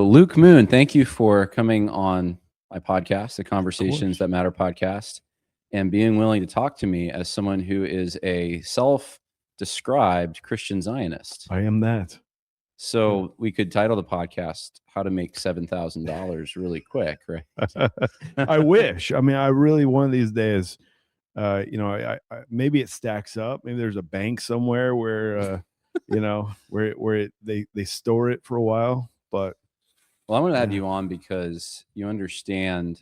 Luke Moon, thank you for coming on my podcast, the Conversations course. That Matter podcast, and being willing to talk to me as someone who is a self-described Christian Zionist. I am that. So we could title the podcast "How to Make $7,000 Really Quick," right? I wish. I mean, I really, one of these days, I maybe it stacks up. Maybe there's a bank somewhere where, they store it for a while. But well, I want to have you on because you understand,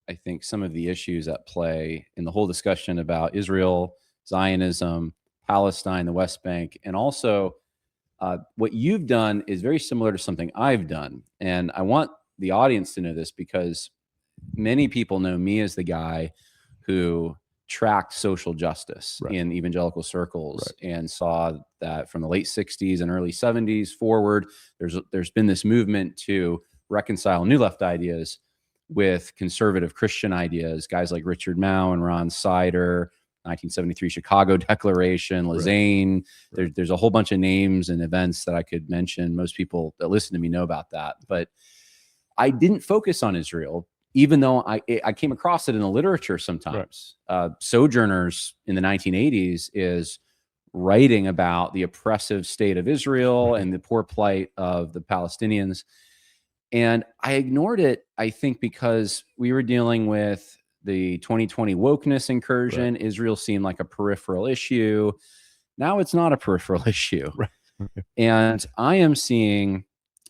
I think, some of the issues at play in the whole discussion about Israel, Zionism, Palestine, the West Bank, and also what you've done is very similar to something I've done. And I want the audience to know this because many people know me as the guy who tracked social justice in evangelical circles and saw that from the late 60s and early 70s forward, there's been this movement to reconcile New Left ideas with conservative Christian ideas, guys like Richard Mouw and Ron Sider, 1973 Chicago Declaration, Lazane. There's a whole bunch of names and events that I could mention. Most people that listen to me know about that. But I didn't focus on Israel, even though I came across it in the literature sometimes. Sojourners in the 1980s is writing about the oppressive state of Israel and the poor plight of the Palestinians. And I ignored it, I think, because we were dealing with the 2020 wokeness incursion. Israel seemed like a peripheral issue. Now it's not a peripheral issue. And I am seeing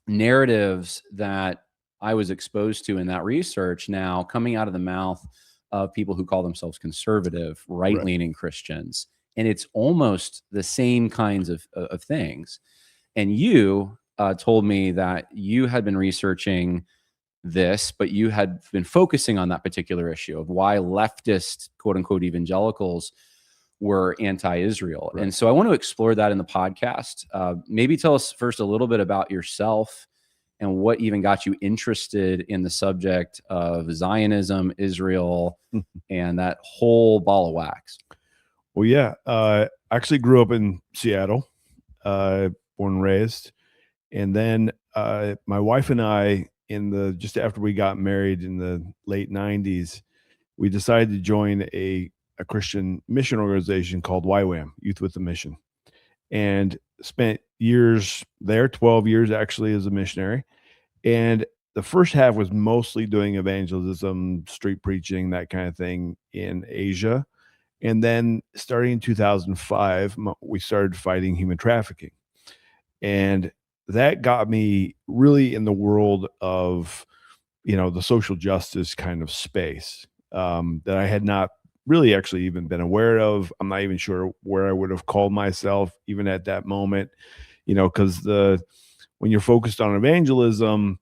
narratives that I was exposed to in that research now coming out of the mouth of people who call themselves conservative, right-leaning Christians. And it's almost the same kinds of things. And you told me that you had been researching this, but you had been focusing on that particular issue of why leftist, quote unquote, evangelicals were anti-Israel. And so I want to explore that in the podcast. Maybe tell us first a little bit about yourself and what even got you interested in the subject of Zionism, Israel, and that whole ball of wax. Well, yeah, I actually grew up in Seattle, born and raised. And then my wife and I, just after we got married in the late 90s, we decided to join a Christian mission organization called YWAM, Youth with a Mission, and spent years there, 12 years actually as a missionary. And the first half was mostly doing evangelism, street preaching, that kind of thing in Asia. And then starting in 2005, we started fighting human trafficking. And that got me really in the world of, the social justice kind of space that I had not really actually even been aware of. I'm not even sure where I would have called myself even at that moment, because when you're focused on evangelism,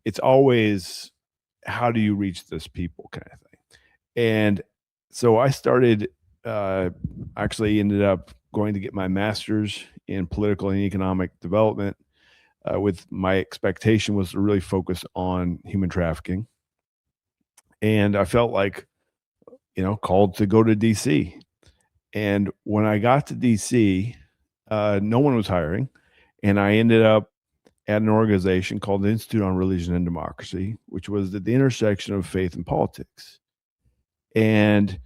it's always, how do you reach this people kind of thing. And so I started, actually ended up going to get my master's in political and economic development, with my expectation was to really focus on human trafficking. And I felt like, called to go to DC. And when I got to DC, no one was hiring. And I ended up at an organization called the Institute on Religion and Democracy, which was at the intersection of faith and politics. And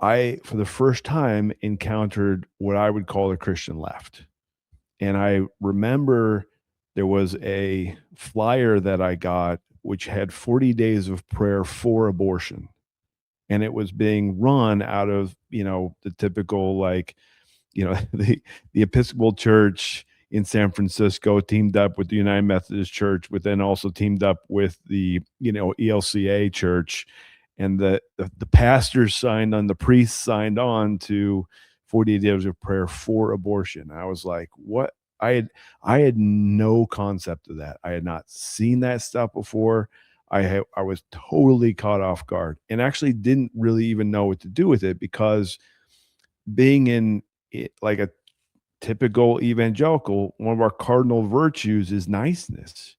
I, for the first time, encountered what I would call the Christian left. And I remember there was a flyer that I got, which had 40 days of prayer for abortion. And it was being run out of, the typical, the Episcopal Church in San Francisco teamed up with the United Methodist Church, but then also teamed up with the, ELCA Church. And the pastors signed on, the priests signed on to 40 days of prayer for abortion. I was like, what? I had no concept of that. I had not seen that stuff before. I was totally caught off guard and actually didn't really even know what to do with it, because being in it, like a typical evangelical, one of our cardinal virtues is niceness.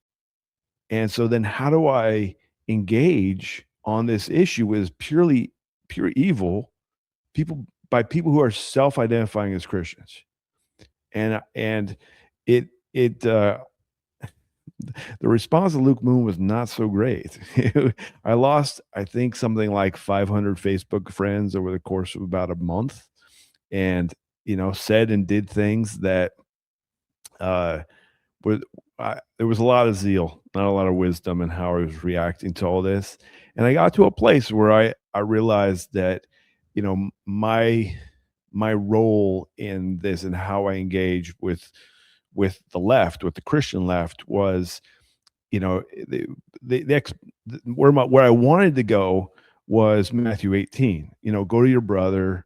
And so then how do I engage on this issue with pure evil by people who are self-identifying as Christians? And it the response to Luke Moon was not so great. I lost, I think, something like 500 Facebook friends over the course of about a month, and said and did things that uh, were. There was a lot of zeal, not a lot of wisdom in how I was reacting to all this, and I got to a place where I realized that my role in this and how I engage with the left, with the Christian left, was where I wanted to go was Matthew 18. Go to your brother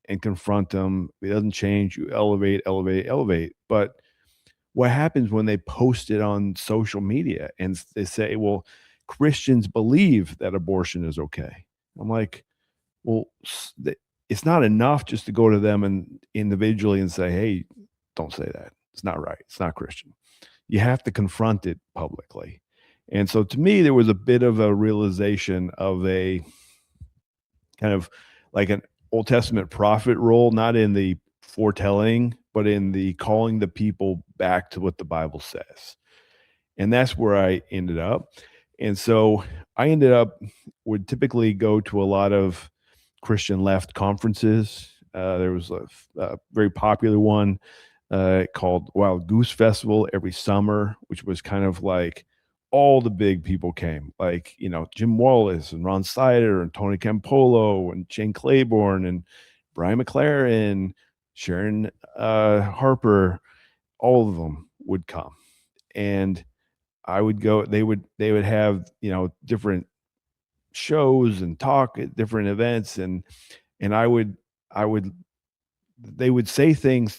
and confront him. If he doesn't change, you elevate, elevate, elevate. But what happens when they post it on social media and they say, well, Christians believe that abortion is okay? I'm like, well, it's not enough just to go to them and individually and say, hey, don't say that. It's not right. It's not Christian. You have to confront it publicly. And so to me, there was a bit of a realization of a kind of like an Old Testament prophet role, not in the foretelling, but in the calling the people back to what the Bible says. And that's where I ended up. And so I would typically go to a lot of Christian left conferences. There was a very popular one called Wild Goose Festival every summer, which was kind of like all the big people came, like, Jim Wallace and Ron Sider and Tony Campolo and Shane Claiborne and Brian McLaren, Sharon Harper, all of them would come. And I would go, they would have, different shows and talk at different events. And I would, they would say things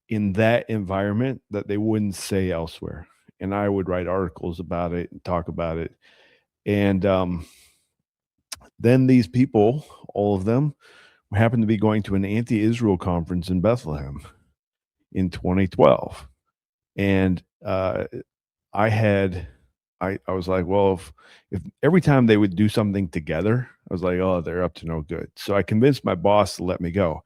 in that environment that they wouldn't say elsewhere. And I would write articles about it and talk about it. And then these people, all of them, happened to be going to an anti-Israel conference in Bethlehem in 2012. And I was like, well, if every time they would do something together, I was like, oh, they're up to no good. So I convinced my boss to let me go.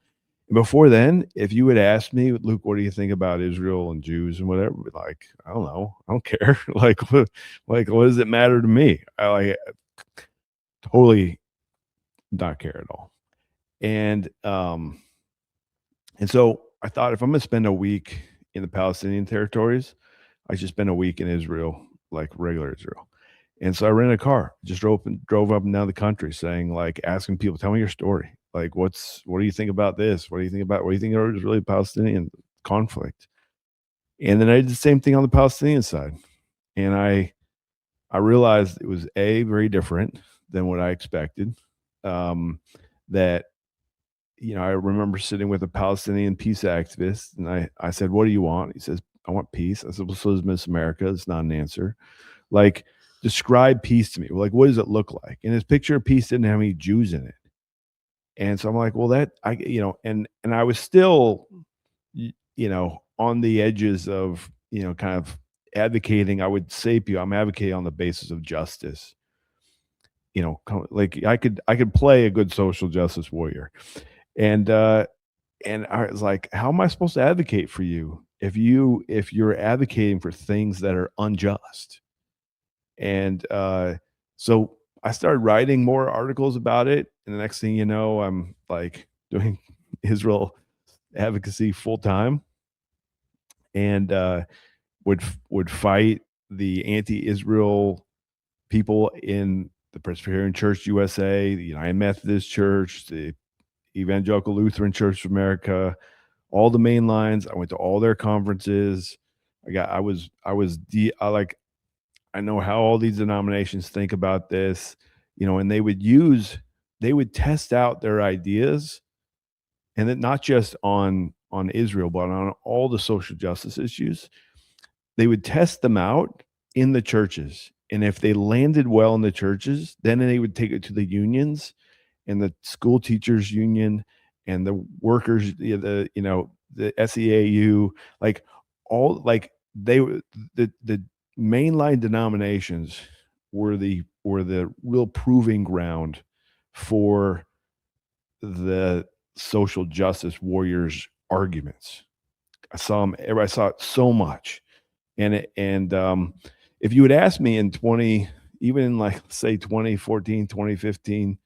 Before then, if you had asked me, Luke, what do you think about Israel and Jews and whatever? Like, I don't know. I don't care. Like, what does it matter to me? I totally not care at all. And so I thought, if I'm going to spend a week in the Palestinian territories, I should spend a week in Israel, like regular Israel. And so I rented a car, just drove up and down the country saying, like, asking people, tell me your story. Like, what do you think about this? What do you think about Israeli Palestinian conflict? And then I did the same thing on the Palestinian side. And I realized it was very different than what I expected. That, I remember sitting with a Palestinian peace activist, and I said, what do you want? He says, I want peace. I said, well, so does Miss America. It's not an answer. Like, describe peace to me. Like, what does it look like? And his picture of peace didn't have any Jews in it. And so I'm like, well, and I was still, on the edges of, kind of advocating. I would say to you, I'm advocating on the basis of justice. Like I could play a good social justice warrior. And I was like, how am I supposed to advocate for you if you're advocating for things that are unjust? And so I started writing more articles about it. And the next thing you know, I'm like doing Israel advocacy full time, and would fight the anti-Israel people in the Presbyterian Church USA, the United Methodist Church, the Evangelical Lutheran Church of America, all the main lines. I went to all their conferences. I know how all these denominations think about this, and they would test out their ideas, and then not just on Israel, but on all the social justice issues. They would test them out in the churches. And if they landed well in the churches, then they would take it to the unions and the school teachers union and the workers, the SEAU, like all, like the mainline denominations were the real proving ground for the social justice warriors arguments. I saw it so much. And if you would ask me in even in like say 2014, 2015,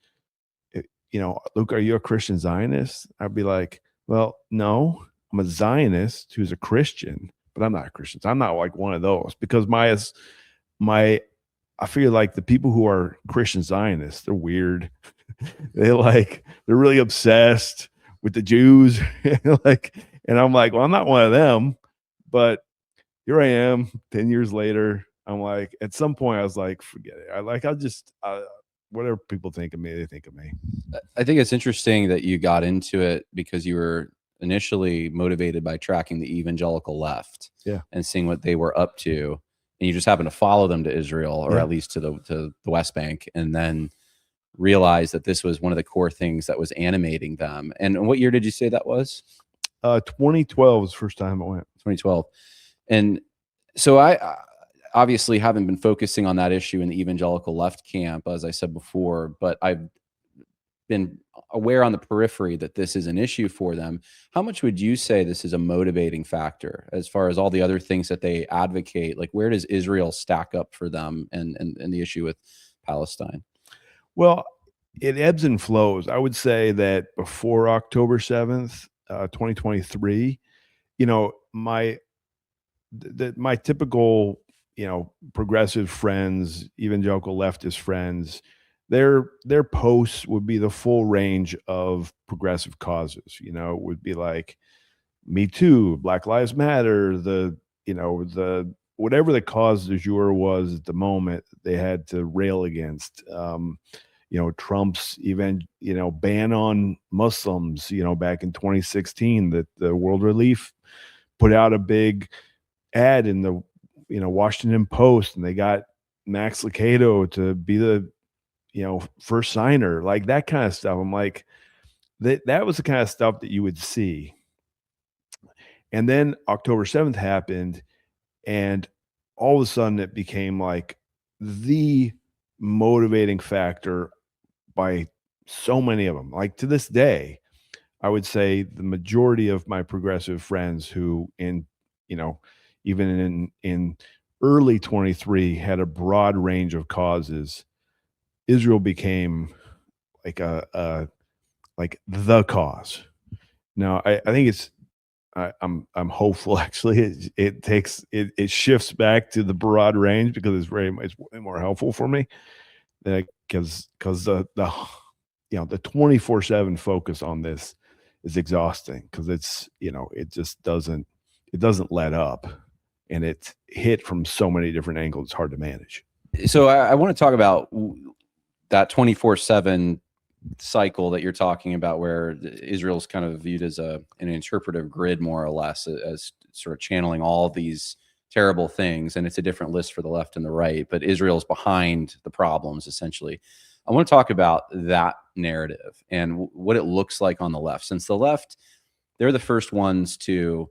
Luke, are you a Christian Zionist? I'd be like, well, no, I'm a Zionist who's a Christian, but I'm not a Christian. I'm not like one of those, because I feel like the people who are Christian Zionists, they're weird. They're really obsessed with the Jews. And I'm like, well, I'm not one of them, but here I am 10 years later. I'm like, at some point I was like, forget it. Whatever people think of me, they think of me. I think it's interesting that you got into it because you were initially motivated by tracking the evangelical left, and seeing what they were up to, and you just happened to follow them to Israel, or at least to the West Bank, and then realize that this was one of the core things that was animating them. And what year did you say that was? 2012 was the first time I went. 2012. And so I obviously haven't been focusing on that issue in the evangelical left camp, as I said before, but I've been aware on the periphery that this is an issue for them. How much would you say this is a motivating factor as far as all the other things that they advocate? Like, where does Israel stack up for them and the issue with Palestine? Well, it ebbs and flows. I would say that before October 7th, 2023, my typical, progressive friends, evangelical leftist friends, their posts would be the full range of progressive causes. It would be like Me Too, Black Lives Matter, the whatever the cause du jour was at the moment, they had to rail against. Trump's ban on Muslims, back in 2016, that the World Relief put out a big ad in the Washington Post, and they got Max Lucado to be the first signer, like that kind of stuff. I'm like, that was the kind of stuff that you would see. And then October 7th happened, and all of a sudden it became like the motivating factor by so many of them. Like, to this day, I would say the majority of my progressive friends who even in early 23 had a broad range of causes, Israel became like like the cause. Now, I think I'm hopeful, actually. It shifts back to the broad range because it's way more helpful for me, because the 24/7 focus on this is exhausting, because it just doesn't let up, and it's hit from so many different angles. It's hard to manage. So I want to talk about that 24/7 cycle that you're talking about, where Israel's kind of viewed as an interpretive grid, more or less, as sort of channeling all these terrible things. And it's a different list for the left and the right, but Israel's behind the problems, essentially. I want to talk about that narrative and what it looks like on the left, since the left, they're the first ones to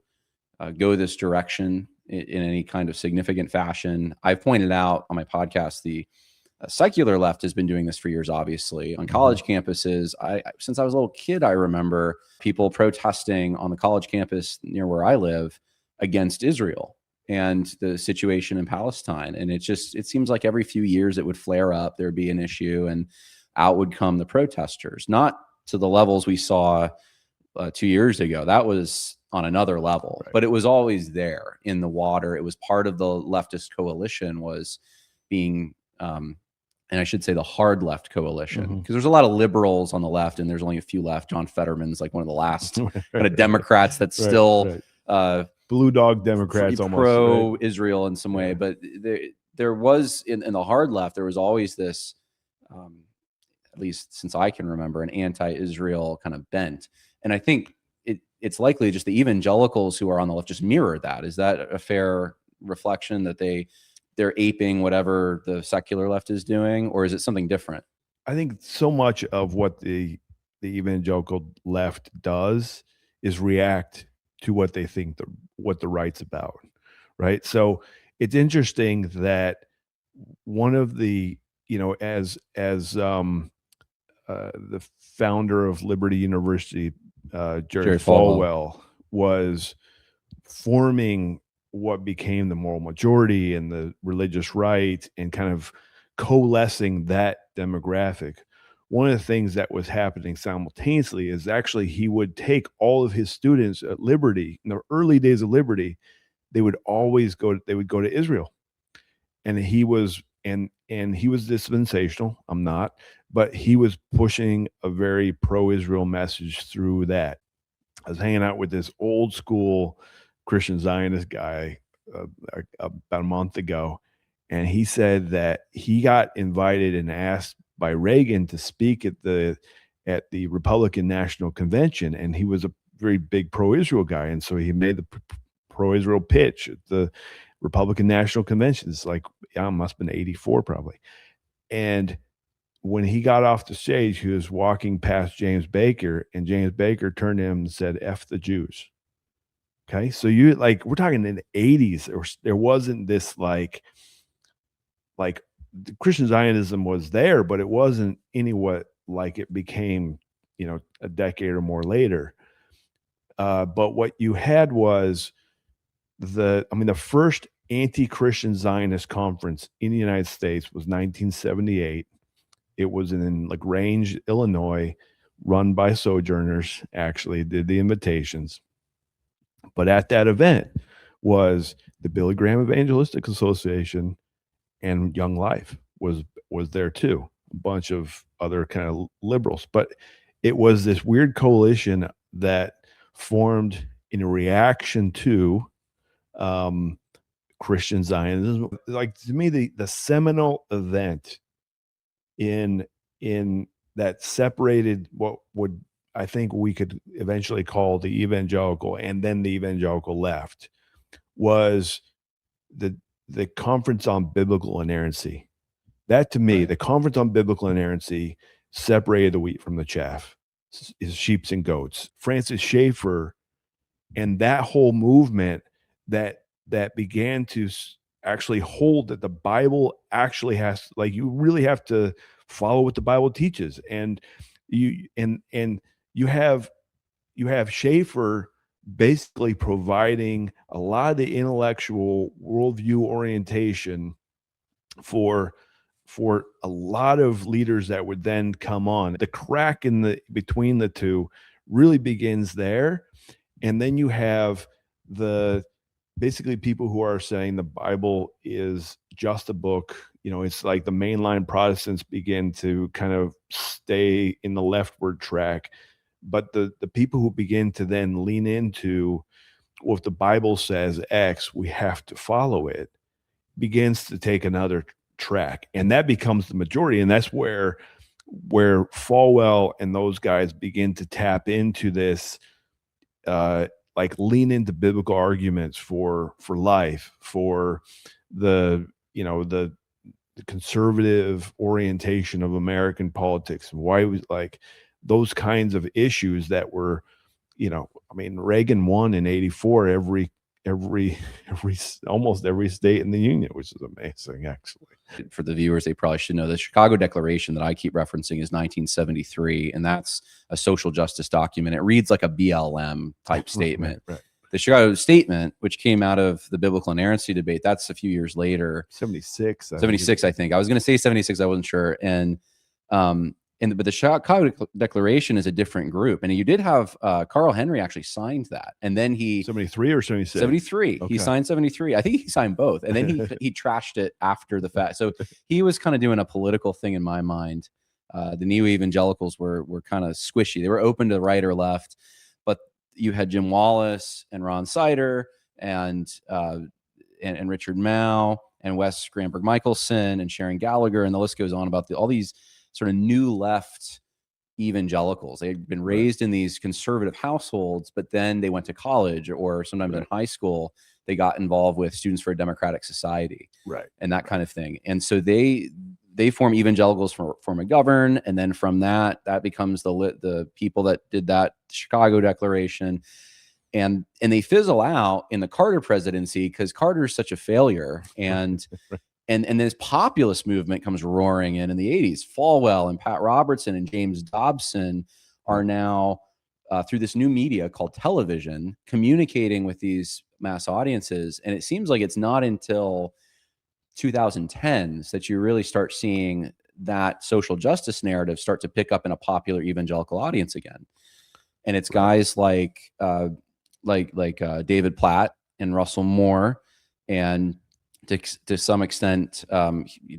go this direction in any kind of significant fashion. I've pointed out on my podcast, the secular left has been doing this for years, obviously. On college campuses, since I was a little kid, I remember people protesting on the college campus near where I live against Israel and the situation in Palestine. And it seems like every few years it would flare up, there'd be an issue, and out would come the protesters. Not to the levels we saw 2 years ago. That was on another level, right. But it was always there in the water. It was part of the leftist coalition, was being and I should say the hard left coalition, because there's a lot of liberals on the left and there's only a few left. John Fetterman's like one of the last kind of Democrats that's still blue dog Democrats, almost pro-Israel in some way. But there was in the hard left, there was always this, at least since I can remember, an anti-Israel kind of bent. And I think it's likely just the evangelicals who are on the left just mirror that. Is that a fair reflection, that they're aping whatever the secular left is doing, or is it something different? I think so much of what the evangelical left does is react to what they think what the right's about, right? So it's interesting that one of the, as the founder of Liberty University, Jerry Falwell, was forming what became the moral majority and the religious right, and kind of coalescing that demographic. One of the things that was happening simultaneously is actually he would take all of his students at Liberty, in the early days of Liberty, they would go to Israel. And he was dispensational. I'm not, but he was pushing a very pro-Israel message through that. I was hanging out with this old school Christian Zionist guy about a month ago, and he said that he got invited and asked by Reagan to speak at the Republican National Convention, and he was a very big pro-Israel guy, and so he made the pro-Israel pitch at the Republican National Convention. It's like, yeah, it must have been 84 probably. And when he got off the stage, he was walking past James Baker, and James Baker turned to him and said, "F the Jews." Okay. So we're talking in the 80s, there wasn't this like Christian Zionism was there, but it wasn't like it became, a decade or more later. But what you had was the first anti-Christian Zionist conference in the United States was 1978. It was in LaGrange, Illinois, run by Sojourners, actually did the invitations. But at that event was the Billy Graham Evangelistic Association, and Young Life was there too. A bunch of other kind of liberals. But it was this weird coalition that formed in reaction to Christian Zionism. Like, to me, the seminal event in that separated what would, I think, we could eventually call the evangelical and then the evangelical left was the Conference on Biblical Inerrancy. That, to me, the Conference on Biblical Inerrancy separated the wheat from the chaff, is sheep and goats. Francis Schaeffer and that whole movement that began to actually hold that the Bible actually has, you really have to follow what the Bible teaches. And you have Schaeffer basically providing a lot of the intellectual worldview orientation for a lot of leaders that would then come on. The crack between the two really begins there. And then you have basically people who are saying the Bible is just a book. It's like the mainline Protestants begin to kind of stay in the leftward track. But the people who begin to then lean into, well, if the Bible says X, we have to follow it, begins to take another track. And that becomes the majority. And that's where Falwell and those guys begin to tap into this, lean into biblical arguments for life, for the conservative orientation of American politics, and why it was those kinds of issues that were, Reagan won in 84 almost every state in the union, which is amazing, actually. For the viewers, they probably should know the Chicago Declaration that I keep referencing is 1973, and that's a social justice document. It reads like a BLM type statement. Right. The Chicago Statement, which came out of the biblical inerrancy debate, that's a few years later. 76. 76, I think. I was going to say 76. I wasn't sure. But the Chicago Declaration is a different group. And you did have Carl Henry actually signed that. And then 73 or 76? 73. Okay. He signed 73. I think he signed both. And then he trashed it after the fact. So he was kind of doing a political thing in my mind. The new evangelicals were kind of squishy. They were open to right or left. But you had Jim Wallace and Ron Sider and Richard Mao and Wes Granberg Michelson and Sharon Gallagher. And the list goes on about all these sort of new left evangelicals. They had been raised in these conservative households, but then they went to college or sometimes in high school, they got involved with Students for a Democratic Society, and that kind of thing. And so they form evangelicals for McGovern, and then from that becomes the people that did that Chicago Declaration, and they fizzle out in the Carter presidency because Carter's such a failure, and this populist movement comes roaring in the 80s. Falwell and Pat Robertson and James Dobson are now through this new media called television communicating with these mass audiences. And it seems like it's not until 2010s that you really start seeing that social justice narrative start to pick up in a popular evangelical audience again. And it's guys like David Platt and Russell Moore, and to some extent,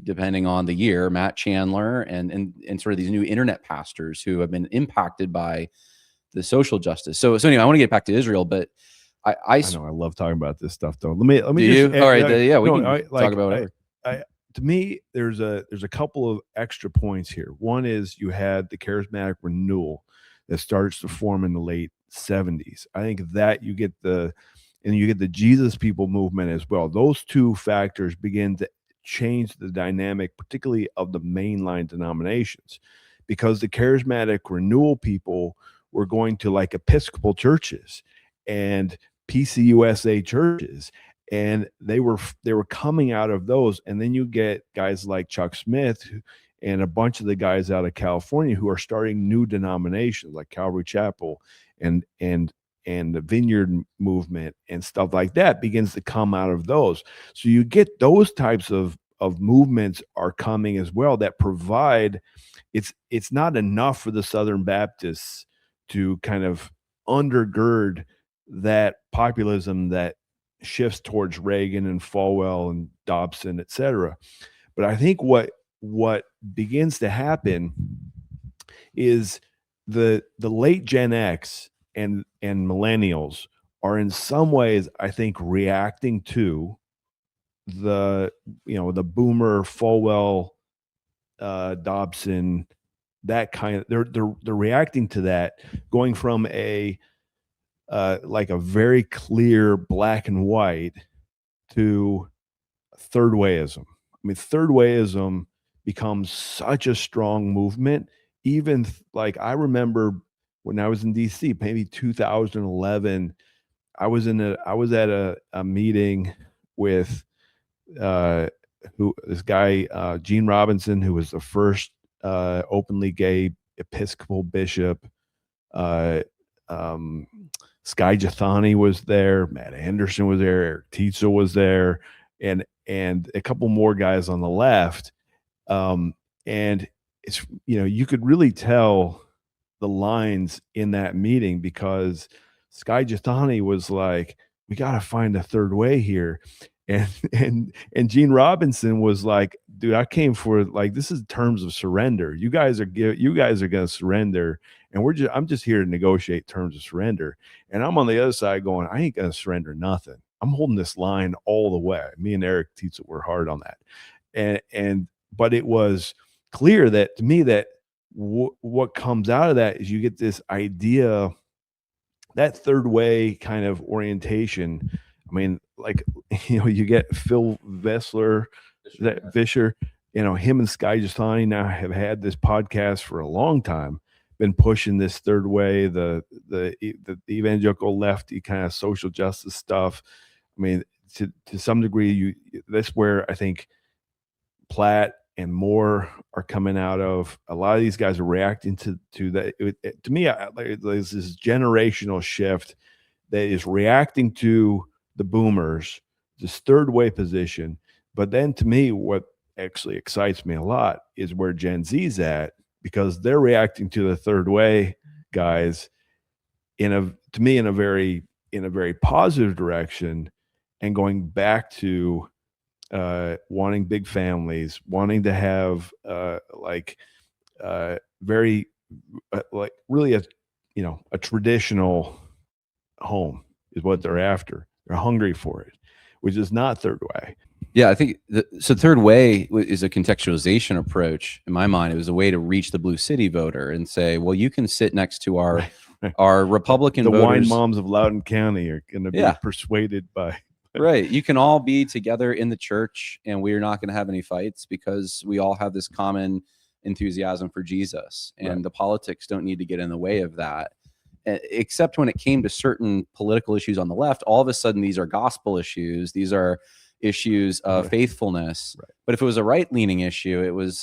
depending on the year, Matt Chandler, and sort of these new internet pastors who have been impacted by the social justice. So anyway, I want to get back to Israel, but I know I love talking about this stuff though. Let me do just you? All right, yeah, we can talk about whatever. To me, there's a couple of extra points here. One is you had the charismatic renewal that starts to form in the late 70s. I think that you get the Jesus people movement as well. Those two factors begin to change the dynamic, particularly of the mainline denominations, because the charismatic renewal people were going to like Episcopal churches and PCUSA churches, and they were coming out of those. And then you get guys like Chuck Smith and a bunch of the guys out of California who are starting new denominations like Calvary Chapel and the Vineyard movement and stuff like that begins to come out of those. So you get those types of movements are coming as well that provide, it's not enough for the Southern Baptists to kind of undergird that populism that shifts towards Reagan and Falwell and Dobson, et cetera. But I think what begins to happen is the late Gen X and millennials are in some ways, I think, reacting to the boomer Falwell, Dobson, that kind of, they're reacting to that, going from a like a very clear black and white to third wayism. I mean, third wayism becomes such a strong movement. Even like I remember when I was in DC, maybe 2011, I was at a meeting with this guy Gene Robinson, who was the first openly gay Episcopal bishop. Sky Jathani was there, Matt Anderson was there, Eric Tietzel was there, and a couple more guys on the left. And it's, you could really tell the lines in that meeting, because Sky Jathani was like, we got to find a third way here. And Gene Robinson was like, dude, I came for, like, this is terms of surrender. You guys are going to surrender, and I'm just here to negotiate terms of surrender. And I'm on the other side going, I ain't going to surrender nothing. I'm holding this line all the way. Me and Eric Tietzel were hard on that. But it was clear that to me that what comes out of that is you get this idea, that third way kind of orientation. I mean, like, you get Phil Vischer, him and Sky Justani now have had this podcast for a long time, been pushing this third way, the evangelical lefty kind of social justice stuff. I mean, to some degree, that's where I think Platt and Moore are coming out of. A lot of these guys are reacting to that. To me, there's this generational shift that is reacting to the boomers, this third way position. But then to me, what actually excites me a lot is where Gen Z's at, because they're reacting to the third way guys in a very positive direction, and going back to wanting big families, wanting to have very really a traditional home is what they're after. They're hungry for it, which is not third way. Yeah, I think so. Third way is a contextualization approach. In my mind, it was a way to reach the blue city voter and say, well, you can sit next to our Republican voters. Wine moms of Loudoun County are going to be persuaded by. Right. You can all be together in the church, and we're not going to have any fights because we all have this common enthusiasm for Jesus, and the politics don't need to get in the way of that. Except when it came to certain political issues on the left, all of a sudden these are gospel issues. These are issues of faithfulness. Right. But if it was a right-leaning issue, it was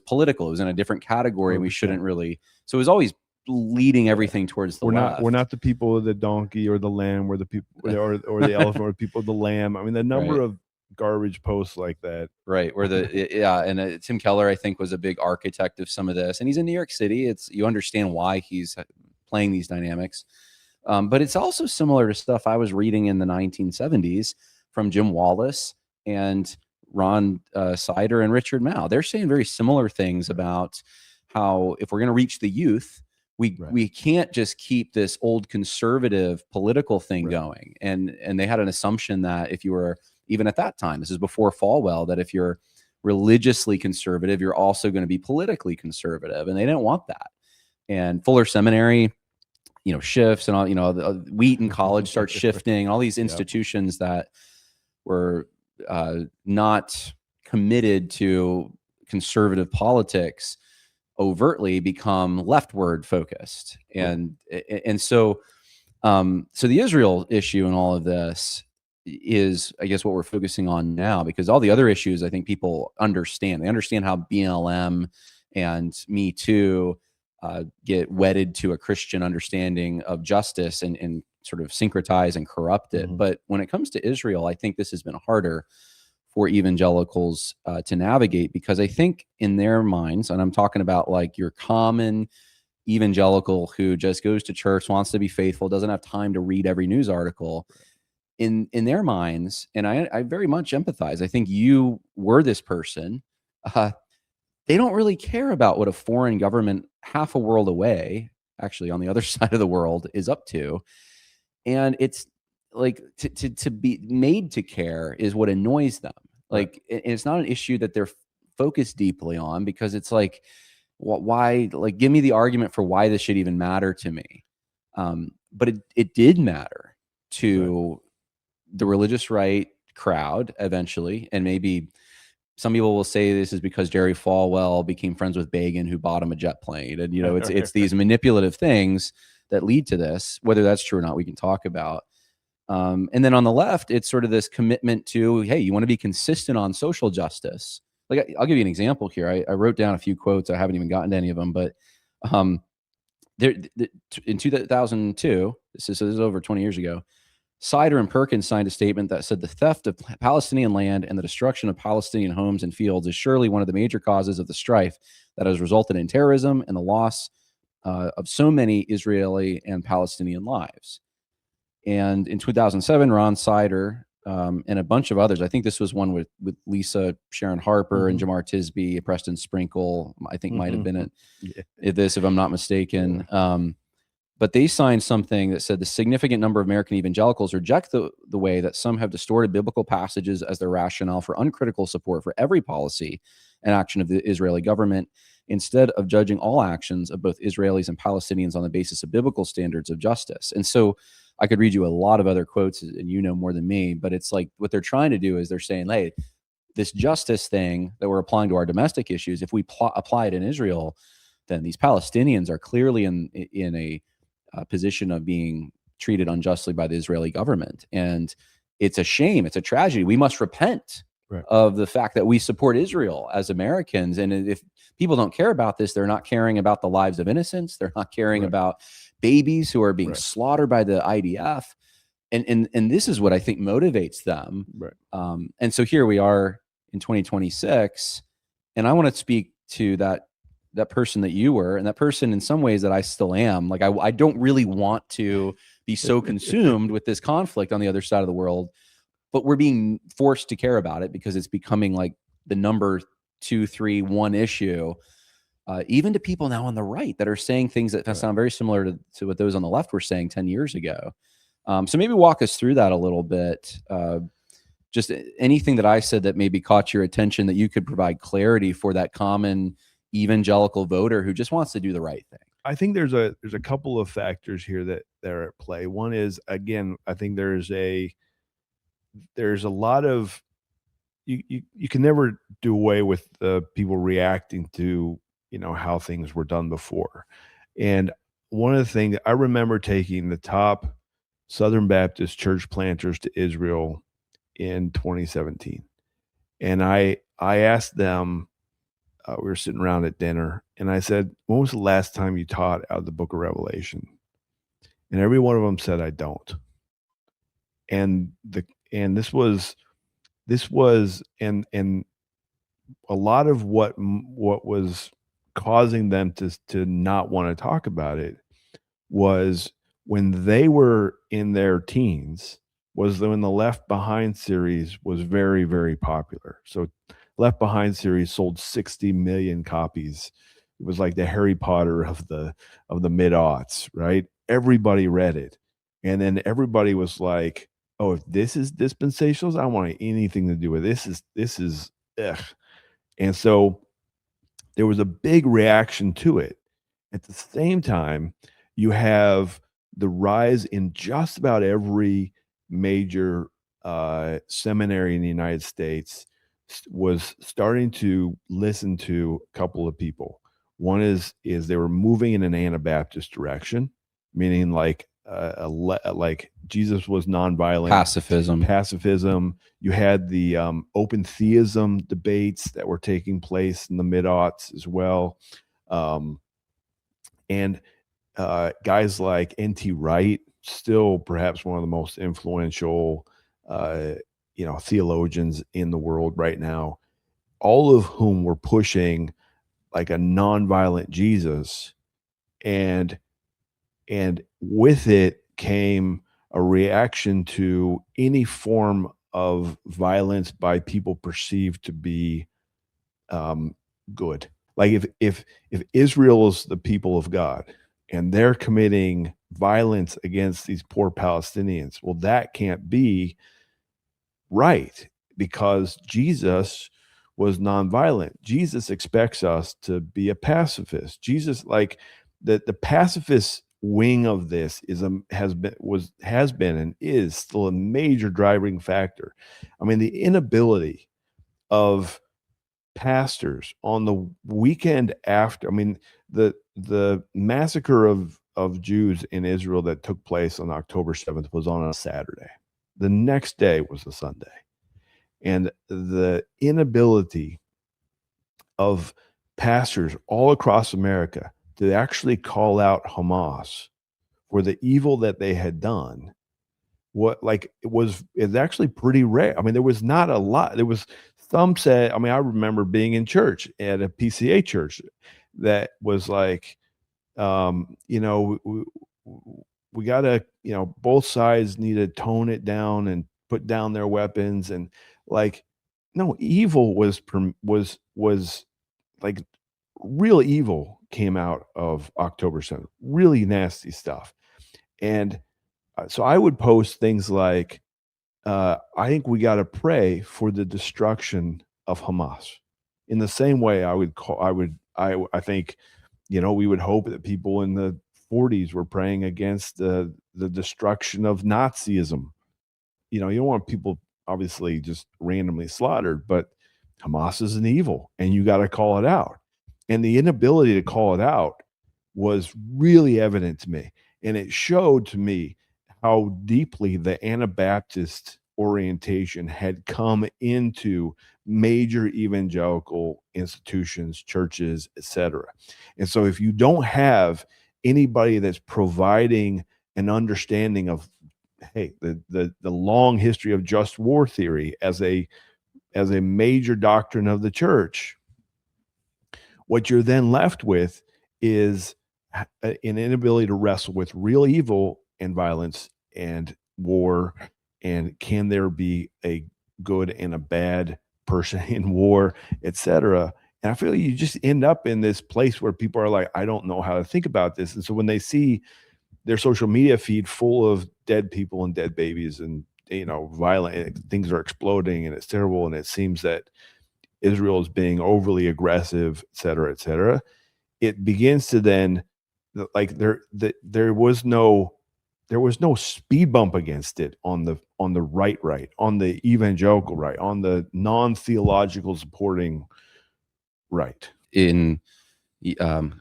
political. It was in a different category, and we shouldn't really. So it was always leading everything towards the left. We're not the people of the donkey or the lamb, or the people or the elephant or the people of the lamb. I mean, the number of garbage posts like that. Right. Where and Tim Keller, I think, was a big architect of some of this, and he's in New York City. You understand why he's playing these dynamics. But it's also similar to stuff I was reading in the 1970s from Jim Wallace and Ron Sider and Richard Mao. They're saying very similar things about how if we're going to reach the youth, we can't just keep this old conservative political thing going. And they had an assumption that if you were, even at that time, this is before Falwell, that if you're religiously conservative, you're also going to be politically conservative. And they didn't want that. And Fuller Seminary, shifts, and all, the Wheaton College starts shifting, all these institutions that were not committed to conservative politics overtly become leftward focused. And so the Israel issue and all of this is, I guess, what we're focusing on now, because all the other issues, I think people understand. They understand how BLM and Me Too get wedded to a Christian understanding of justice and sort of syncretize and corrupt it. But when it comes to Israel, I think this has been harder for evangelicals to navigate, because I think in their minds, and I'm talking about like your common evangelical who just goes to church, wants to be faithful, doesn't have time to read every news article, in their minds, and I very much empathize. I think you were this person. They don't really care about what a foreign government half a world away, actually on the other side of the world, is up to. And it's like to be made to care is what annoys them. Like, it's not an issue that they're focused deeply on, because it's like, why, like, give me the argument for why this should even matter to me. But it did matter to the religious right crowd eventually. And maybe some people will say this is because Jerry Falwell became friends with Begin, who bought him a jet plane. And, it's these manipulative things that lead to this. Whether that's true or not, we can talk about. And then on the left, it's sort of this commitment to, hey, you want to be consistent on social justice. Like, I'll give you an example here. I wrote down a few quotes. I haven't even gotten to any of them, but in 2002, this is over 20 years ago, Sider and Perkins signed a statement that said the theft of Palestinian land and the destruction of Palestinian homes and fields is surely one of the major causes of the strife that has resulted in terrorism and the loss of so many Israeli and Palestinian lives. And in 2007, Ron Sider and a bunch of others, I think this was one with Lisa Sharon Harper and Jamar Tisby, Preston Sprinkle, I think might have been at this, if I'm not mistaken. But they signed something that said the significant number of American evangelicals reject the way that some have distorted biblical passages as their rationale for uncritical support for every policy and action of the Israeli government, instead of judging all actions of both Israelis and Palestinians on the basis of biblical standards of justice. And so I could read you a lot of other quotes, and more than me, but it's like what they're trying to do is they're saying, hey, this justice thing that we're applying to our domestic issues, if we apply it in Israel, then these Palestinians are clearly in a position of being treated unjustly by the Israeli government. And it's a shame. It's a tragedy. We must repent of the fact that we support Israel as Americans. And if people don't care about this, they're not caring about the lives of innocents. They're not caring about babies who are being slaughtered by the IDF. And this is what I think motivates them. And so here we are in 2026, and I want to speak to that person that you were, and that person in some ways that I still am. Like, I don't really want to be so consumed with this conflict on the other side of the world, but we're being forced to care about it because it's becoming like the number 2, 3, 1 issue, even to people now on the right that are saying things that sound very similar to what those on the left were saying 10 years ago. So maybe walk us through that a little bit. Just anything that I said that maybe caught your attention that you could provide clarity for that common evangelical voter who just wants to do the right thing. I think there's a couple of factors here that are at play. One is, again, I think there's a lot of you can never do away with the people reacting to how things were done before. And one of the things I remember taking the top Southern Baptist church planters to Israel in 2017, and I asked them, we were sitting around at dinner, and I said, "When was the last time you taught out of the book of Revelation?" And every one of them said, "I don't." And this was and a lot of what was causing them to not want to talk about it was when they were in their teens, was when the Left Behind series was very, very popular. So Left Behind series sold 60 million copies. It was like the Harry Potter of the mid-aughts, right? Everybody read it. And then everybody was like, "Oh, if this is dispensationals, I don't want anything to do with this. This is ugh." And so there was a big reaction to it. At the same time, you have the rise in just about every major seminary in the United States was starting to listen to a couple of people. One is they were moving in an Anabaptist direction, meaning like like Jesus was nonviolent, pacifism. You had the open theism debates that were taking place in the mid-aughts as well. And guys like N.T. Wright, still perhaps one of the most influential, theologians in the world right now, all of whom were pushing like a nonviolent Jesus, and with it came a reaction to any form of violence by people perceived to be good. Like if Israel is the people of God and they're committing violence against these poor Palestinians, well, that can't be right, because Jesus was nonviolent. Jesus expects us to be a pacifist. Jesus, like the pacifist wing of this has been and is still a major driving factor. I mean, the inability of pastors on the weekend after, I mean, the massacre of Jews in Israel that took place on October 7th was on a Saturday. The next day was a Sunday. And the inability of pastors all across America to actually call out Hamas for the evil that they had done, it's actually pretty rare. I mean, there was not a lot. There was some said, I mean, I remember being in church at a PCA church that was like, we got to, both sides need to tone it down and put down their weapons. And like, no, evil was like real evil came out of October 7th, really nasty stuff. And so I would post things like, I think we got to pray for the destruction of Hamas. In the same way, I think, we would hope that people in the 40s were praying against the destruction of Nazism. You don't want people obviously just randomly slaughtered, but Hamas is an evil and you got to call it out. And the inability to call it out was really evident to me. And it showed to me how deeply the Anabaptist orientation had come into major evangelical institutions, churches, etc. And so if you don't have anybody that's providing an understanding of, hey, the long history of just war theory as a major doctrine of the church, what you're then left with is an inability to wrestle with real evil and violence and war, and can there be a good and a bad person in war, etc. And I feel like you just end up in this place where people are like, I don't know how to think about this. And so when they see their social media feed full of dead people and dead babies and violent things are exploding and it's terrible, and it seems that Israel is being overly aggressive, et cetera, it begins to then, like, there was no speed bump against it on the right, on the evangelical right, on the non-theological supporting right. In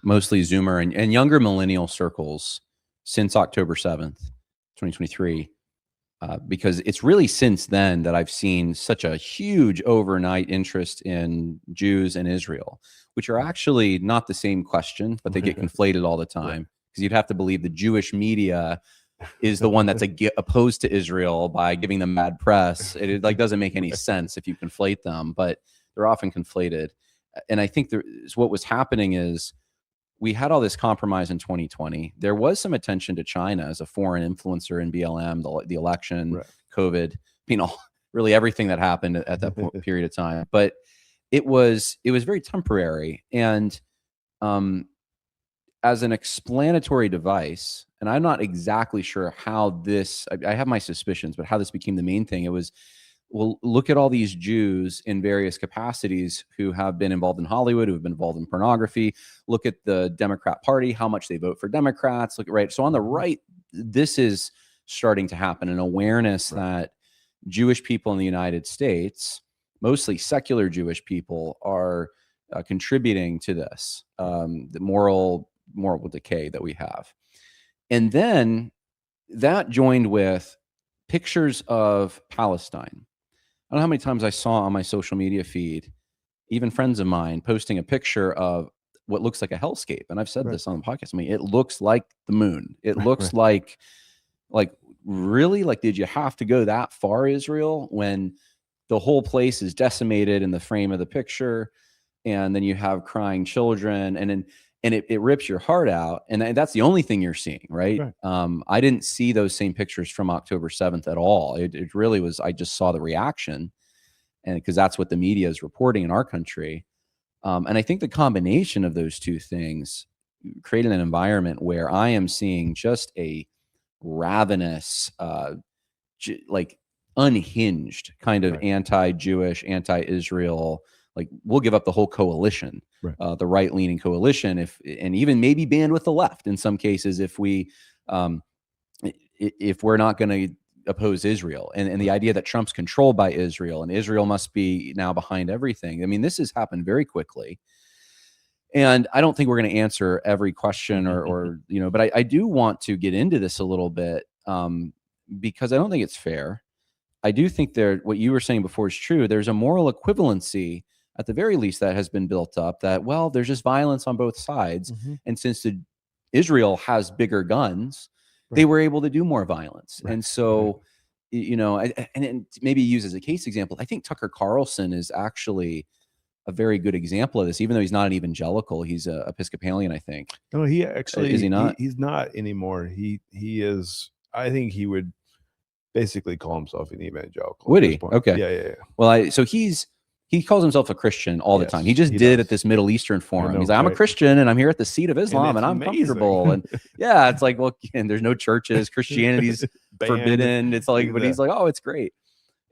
mostly Zoomer and younger millennial circles since October 7th, 2023, because it's really since then that I've seen such a huge overnight interest in Jews and Israel, which are actually not the same question, but they get conflated all the time, because you'd have to believe the Jewish media is the one that's opposed to Israel by giving them bad press. It like doesn't make any sense if you conflate them, but they're often conflated. And I think what was happening is we had all this compromise in 2020. There was some attention to China as a foreign influencer in BLM, the election, COVID, really everything that happened at that period of time. But it was very temporary. And as an explanatory device, and I'm not exactly sure how this, I have my suspicions, but how this became the main thing, it was, well, look at all these Jews in various capacities who have been involved in Hollywood, who have been involved in pornography. Look at the Democrat Party, how much they vote for Democrats. Look at, right. So on the right, this is starting to happen, an awareness that Jewish people in the United States, mostly secular Jewish people, are contributing to this, the moral decay that we have. And then that joined with pictures of Palestine. I don't know how many times I saw on my social media feed, even friends of mine posting a picture of what looks like a hellscape. And I've said this on the podcast. I mean, it looks like the moon. It looks like really, like, did you have to go that far, Israel, when the whole place is decimated in the frame of the picture? And then you have crying children, and it rips your heart out. And that's the only thing you're seeing, right? I didn't see those same pictures from October 7th at all. It really was, I just saw the reaction, and because that's what the media is reporting in our country. And I think the combination of those two things created an environment where I am seeing just a ravenous, like unhinged kind of anti-Jewish, anti-Israel, like we'll give up the whole coalition, the right-leaning coalition, and even maybe band with the left in some cases if we're not going to oppose Israel, and the idea that Trump's controlled by Israel and Israel must be now behind everything. I mean, this has happened very quickly, and I don't think we're going to answer every question or but I do want to get into this a little bit, because I don't think it's fair. I do think what you were saying before is true. There's a moral equivalency, at the very least, that has been built up, that, well, there's just violence on both sides. And since Israel has bigger guns, they were able to do more violence. And so, and maybe use as a case example, I think Tucker Carlson is actually a very good example of this, even though he's not an evangelical. He's a Episcopalian, I think. No, he actually, is he not? He's not anymore. He is, I think he would basically call himself an evangelical. Would he? Okay. Yeah. Well, so he calls himself a Christian all the time. He just did at this Middle Eastern forum. He's like, I'm a Christian and I'm here at the seat of Islam and I'm comfortable. And yeah, it's like, well, and there's no churches. Christianity's forbidden. It's like, but he's like, oh, it's great.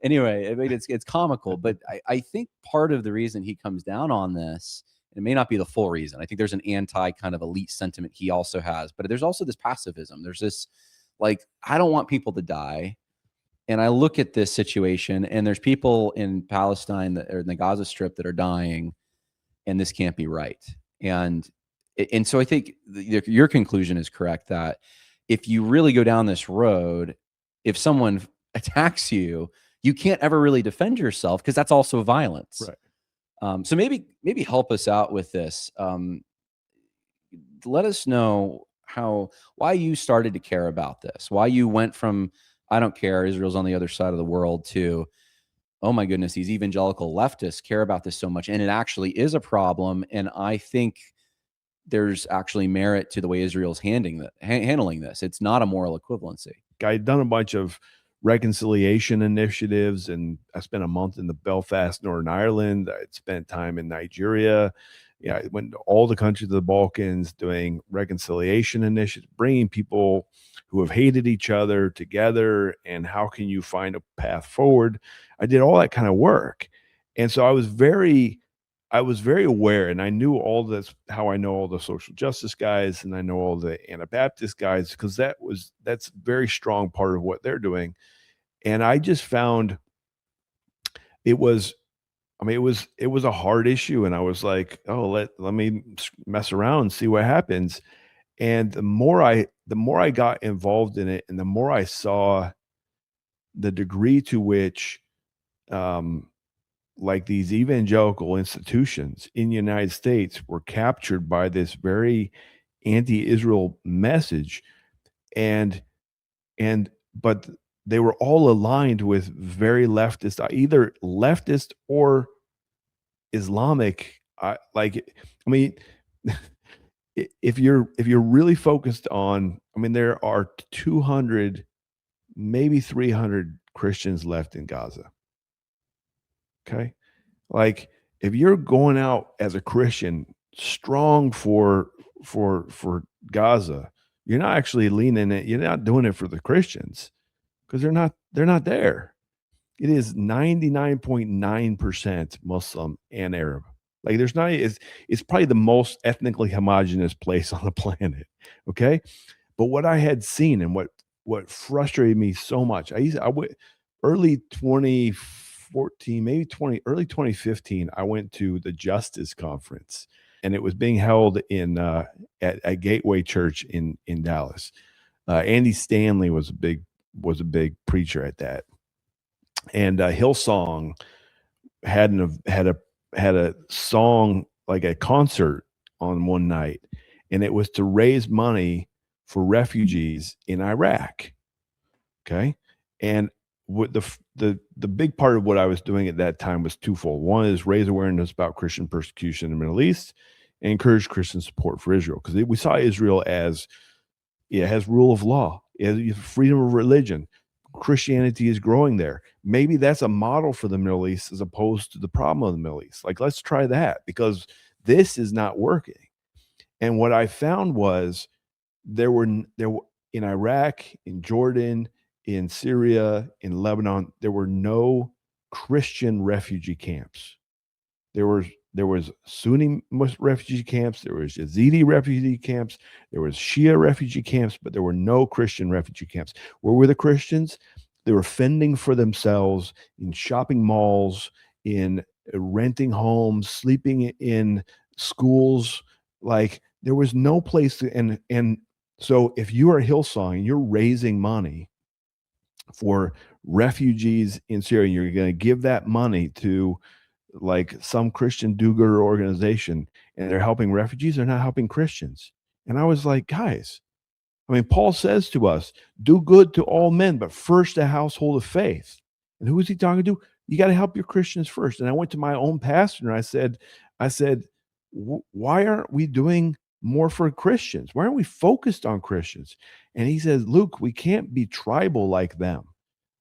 Anyway, I mean, it's comical, but I think part of the reason he comes down on this, it may not be the full reason. I think there's an anti kind of elite sentiment he also has, but there's also this pacifism. There's this, like, I don't want people to die. And I look at this situation, and there's people in Palestine or in the Gaza Strip that are dying, and this can't be right. And so I think your conclusion is correct, that if you really go down this road, if someone attacks you, you can't ever really defend yourself, because that's also violence. So maybe help us out with this. Let us know why you started to care about this, why you went from, I don't care, Israel's on the other side of the world, to, oh my goodness, these evangelical leftists care about this so much, and it actually is a problem. And I think there's actually merit to the way Israel's handling this. It's not a moral equivalency. I'd done a bunch of reconciliation initiatives, and I spent a month in the Belfast, Northern Ireland. I'd spent time in Nigeria. Yeah, I went to all the countries of the Balkans doing reconciliation initiatives, bringing people who have hated each other together, and how can you find a path forward. I did all that kind of work. And so I was very aware, and I knew all this, how I know all the social justice guys, and I know all the Anabaptist guys, because that's a very strong part of what they're doing. And I just found it was a hard issue. And I was like, oh, let me mess around and see what happens. And the more I got involved in it, and the more I saw the degree to which like these evangelical institutions in the United States were captured by this very anti-Israel message, and but they were all aligned with very leftist, either leftist or Islamic. I mean, if you're really focused on, I mean, there are 200, maybe 300 Christians left in Gaza. Okay. Like, if you're going out as a Christian strong for Gaza, you're not actually leaning it. You're not doing it for the Christians, because they're not there. It is 99.9% Muslim and Arab. Like, there's not, it's probably the most ethnically homogenous place on the planet. Okay. But what I had seen, and what frustrated me so much, I went early 2014, maybe early 2015, I went to the Justice Conference, and it was being held in at Gateway Church in Dallas. Andy Stanley was a big preacher at that, and Hillsong had a song, like a concert on one night, and it was to raise money for refugees in Iraq. Okay. And what the big part of what I was doing at that time was twofold. One is raise awareness about Christian persecution in the Middle East, and encourage Christian support for Israel, because we saw Israel as it has rule of law, it has freedom of religion. Christianity is growing there. Maybe that's a model for the Middle East as opposed to the problem of the Middle East. Like, let's try that, because this is not working. And what I found was there were in Iraq, in Jordan, in Syria, in Lebanon, there were no Christian refugee camps. There was Sunni refugee camps, there was Yazidi refugee camps, there was Shia refugee camps, but there were no Christian refugee camps. Where were the Christians? They were fending for themselves in shopping malls, in renting homes, sleeping in schools. Like, there was no place to, and so if you are Hillsong and you're raising money for refugees in Syria, you're going to give that money to like some Christian do-gooder organization, and they're helping refugees, they're not helping Christians. And I was like, guys, I mean, Paul says to us, do good to all men, but first a household of faith. And who is he talking to? You got to help your Christians first. And I went to my own pastor and I said, why aren't we doing more for Christians? Why aren't we focused on Christians? And he says, Luke, we can't be tribal like them.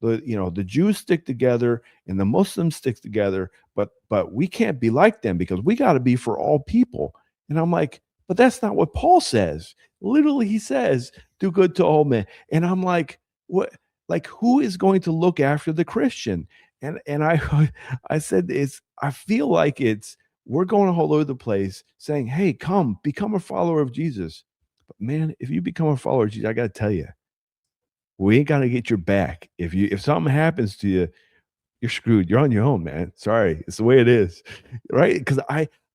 The Jews stick together and the Muslims stick together, but we can't be like them, because we got to be for all people. And I'm like, but that's not what Paul says. Literally, he says, do good to all men. And I'm like, what? Like, who is going to look after the Christian? And I said, I feel like we're going all over the place saying, hey, come become a follower of Jesus. But man, if you become a follower of Jesus, I got to tell you, we ain't gonna get your back. If something happens to you, you're screwed. You're on your own, man. Sorry, it's the way it is, right? Because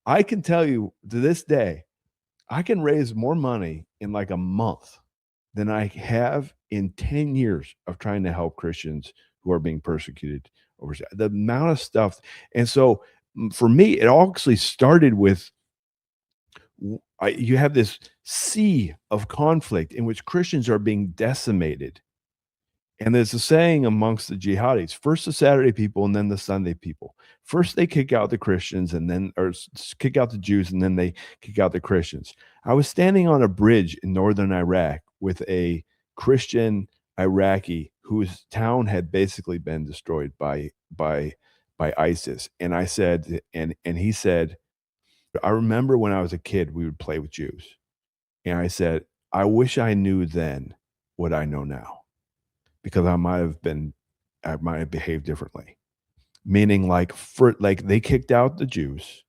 I can tell you, to this day, I can raise more money in like a month than I have in 10 years of trying to help Christians who are being persecuted overseas. The amount of stuff, and so for me, it actually started with you have this sea of conflict in which Christians are being decimated. And there's a saying amongst the jihadis, first the Saturday people and then the Sunday people. First they kick out the Christians, and then, or kick out the Jews, and then they kick out the Christians. I was standing on a bridge in northern Iraq with a Christian Iraqi whose town had basically been destroyed by ISIS. And I said, and he said, I remember when I was a kid, we would play with Jews. And I said, I wish I knew then what I know now, because I might have behaved differently. Meaning, like, they kicked out the Jews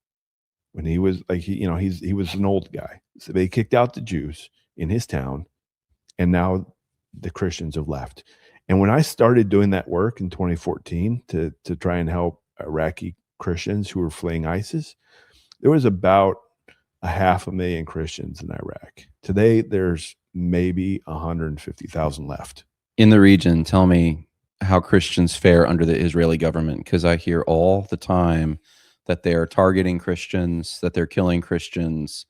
when he was like, he was an old guy. So they kicked out the Jews in his town, and now the Christians have left. And when I started doing that work in 2014 to try and help Iraqi Christians who were fleeing ISIS, there was about 500,000 Christians in Iraq. Today, there's maybe 150,000 left. In the region, tell me, how Christians fare under the Israeli government, because I hear all the time that they are targeting Christians, that they're killing Christians,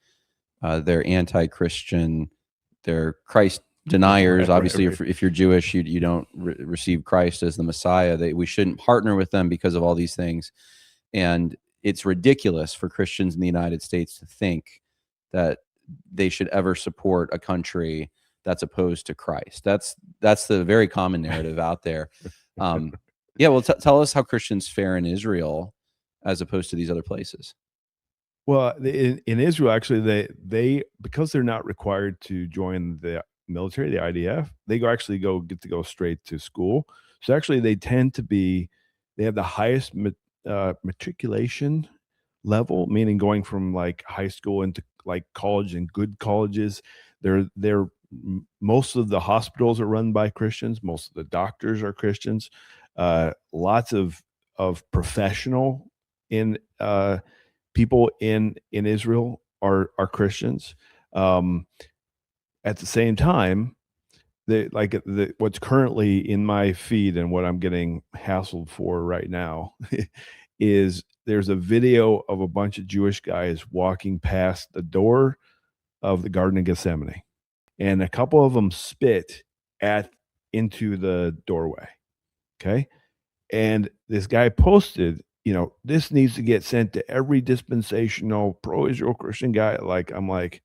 they're anti-Christian, they're Christ deniers. Right, Obviously, right. if you're Jewish, you don't receive Christ as the Messiah. We shouldn't partner with them because of all these things. And it's ridiculous for Christians in the United States to think that they should ever support a country that's opposed to Christ. That's the very common narrative out there. Yeah, well, tell us how Christians fare in Israel as opposed to these other places. Well, in Israel, actually, they because they're not required to join the military, the IDF, they get to go straight to school. So actually, they have the highest matriculation level, meaning going from like high school into like college and good colleges. Most of the hospitals are run by Christians. Most of the doctors are Christians. Lots of professional in people in Israel are Christians. At the same time, what's currently in my feed and what I'm getting hassled for right now is there's a video of a bunch of Jewish guys walking past the door of the Garden of Gethsemane, and a couple of them spit into the doorway. Okay. And this guy posted, this needs to get sent to every dispensational pro-Israel Christian guy. I'm like,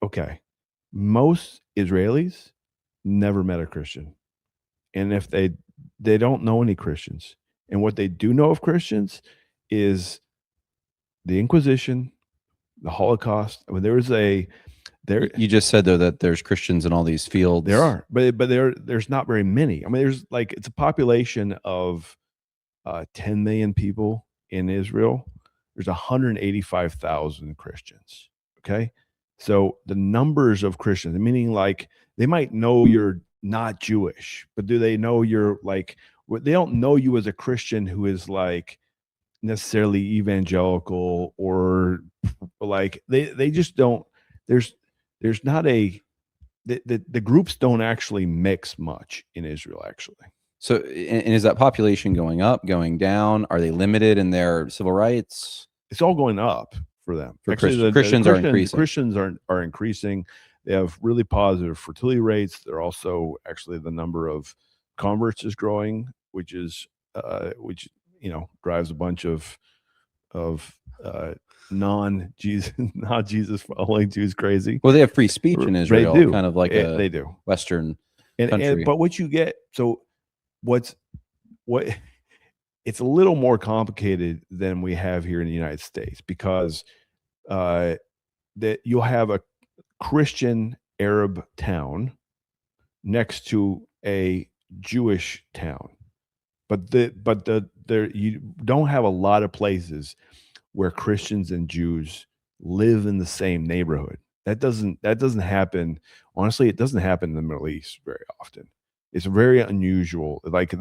okay, most Israelis never met a Christian. And if they don't know any Christians, and what they do know of Christians is the Inquisition, the Holocaust. I mean, You just said though that there's Christians in all these fields. There are, but there's not very many. I mean, it's a population of 10 million people in Israel. There's 185,000 Christians. Okay. So the numbers of Christians, meaning like they might know you're not Jewish, but do they know you're like, they don't know you as a Christian who is like necessarily evangelical, or like they just don't, there's not the groups don't actually mix much in Israel, actually. So, and is that population going up, going down? Are they limited in their civil rights? It's all going up for them. Actually, Christians are increasing. Christians are increasing. They have really positive fertility rates. They're also actually the number of converts is growing, which drives a bunch of non-Jesus following Jews crazy. Well, they have free speech in Israel. They do. Kind of like they do. Western country. But what you get, it's a little more complicated than we have here in the United States, because that you'll have a Christian Arab town next to a Jewish town, but you don't have a lot of places where Christians and Jews live in the same neighborhood. That doesn't happen. Honestly, it doesn't happen in the Middle East very often. It's very unusual. Like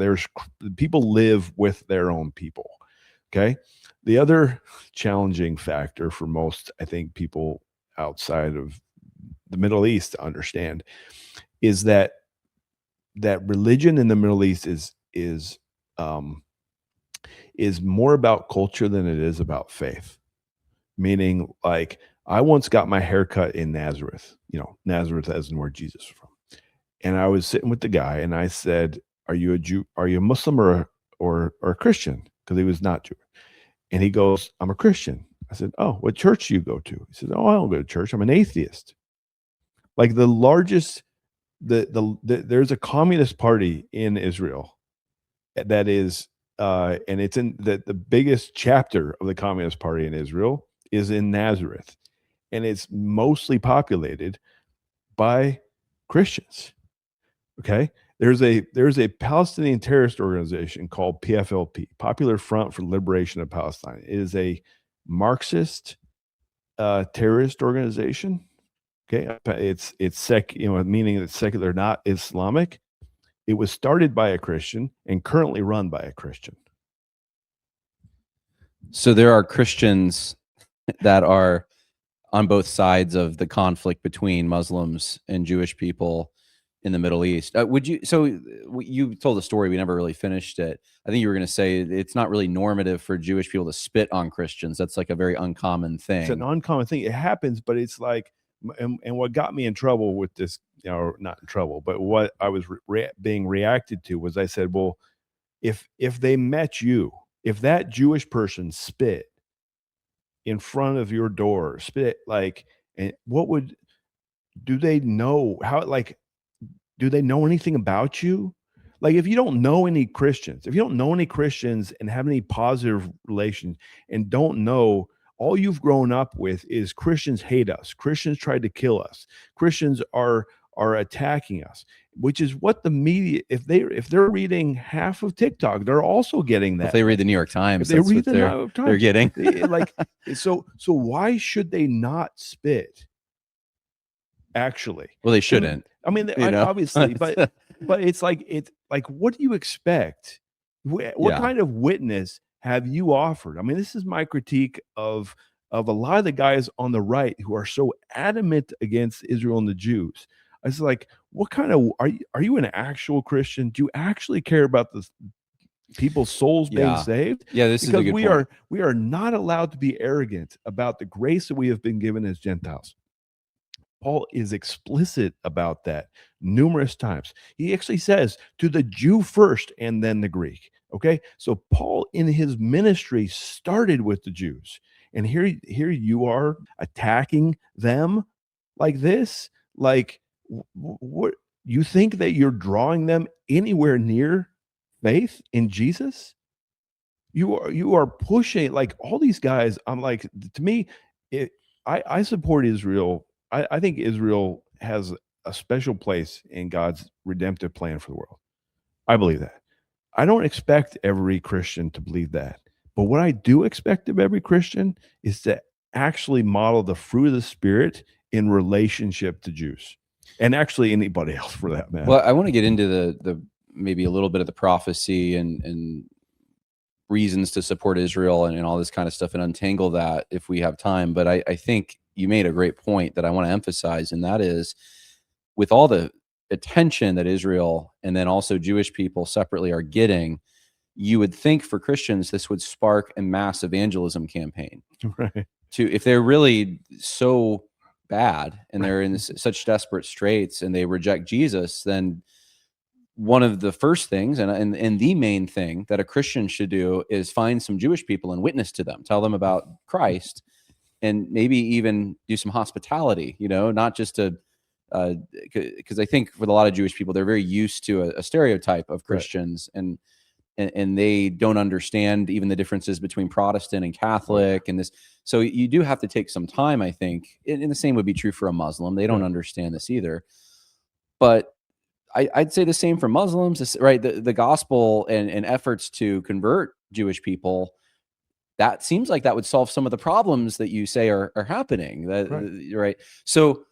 people live with their own people. Okay. The other challenging factor for most, I think, people outside of the Middle East to understand is that religion in the Middle East is more about culture than it is about faith. Meaning, like, I once got my hair cut in Nazareth, Nazareth as in where Jesus is from. And I was sitting with the guy and I said, "Are you a Jew? Are you a Muslim or a Christian?" Because he was not Jewish. And he goes, "I'm a Christian." I said, "Oh, what church do you go to?" He said, "Oh, I don't go to church. I'm an atheist." Like the largest, there's a communist party in Israel that is, and it's in the biggest chapter of the Communist Party in Israel is in Nazareth, and it's mostly populated by Christians. Okay, there's a Palestinian terrorist organization called PFLP, Popular Front for Liberation of Palestine. It is a Marxist terrorist organization. Okay, it's meaning it's secular, not Islamic. It was started by a Christian and currently run by a Christian. So there are Christians that are on both sides of the conflict between Muslims and Jewish people in the Middle East. Would you? So you told a story. We never really finished it. I think you were going to say it's not really normative for Jewish people to spit on Christians. That's like a very uncommon thing. It's an uncommon thing. It happens, but it's like, and what got me in trouble with this, not in trouble, but what I was being reacted to was, I said, well, if they met you, if that Jewish person spit in front of your door, spit like, and do they know how, like, do they know anything about you? Like, if you don't know any Christians, and have any positive relations and don't know, all you've grown up with is Christians hate us. Christians tried to kill us. Christians are attacking us, which is what the media, if they're reading half of TikTok, they're also getting that. If they read the New York Times, if they read the New York Times, they're getting. Like, so why should they not spit? Actually, Well, they shouldn't. I mean, obviously, but it's like, what do you expect? What kind of witness have you offered? I mean, this is my critique of a lot of the guys on the right who are so adamant against Israel and the Jews. I was like, what kind of, are you an actual Christian? Do you actually care about the people's souls being saved? Yeah, this because is a good point. we are not allowed to be arrogant about the grace that we have been given as Gentiles. Paul is explicit about that numerous times. He actually says to the Jew first and then the Greek. Okay. So Paul in his ministry started with the Jews. And here you are attacking them like this. Like, what, you think that you're drawing them anywhere near faith in Jesus? You are pushing, like, all these guys. I'm like, to me, I support Israel. I think Israel has a special place in God's redemptive plan for the world. I believe that. I don't expect every Christian to believe that. But what I do expect of every Christian is to actually model the fruit of the Spirit in relationship to Jews, and actually anybody else for that matter. Well, I want to get into the maybe a little bit of the prophecy and reasons to support Israel and all this kind of stuff, and untangle that if we have time. But I think you made a great point that I want to emphasize, and that is, with all the attention that Israel and then also Jewish people separately are getting, you would think for Christians this would spark a mass evangelism campaign. Right. If they're really so bad and they're in such desperate straits and they reject Jesus, then one of the first things and the main thing that a Christian should do is find some Jewish people and witness to them, tell them about Christ, and maybe even do some hospitality, not just to, because I think with a lot of Jewish people, they're very used to a stereotype of Christians, and they don't understand even the differences between Protestant and Catholic and this. So you do have to take some time, I think, and the same would be true for a Muslim. They don't understand this either. But I'd say the same for Muslims, right? The gospel and efforts to convert Jewish people, that seems like that would solve some of the problems that you say are happening. Right. So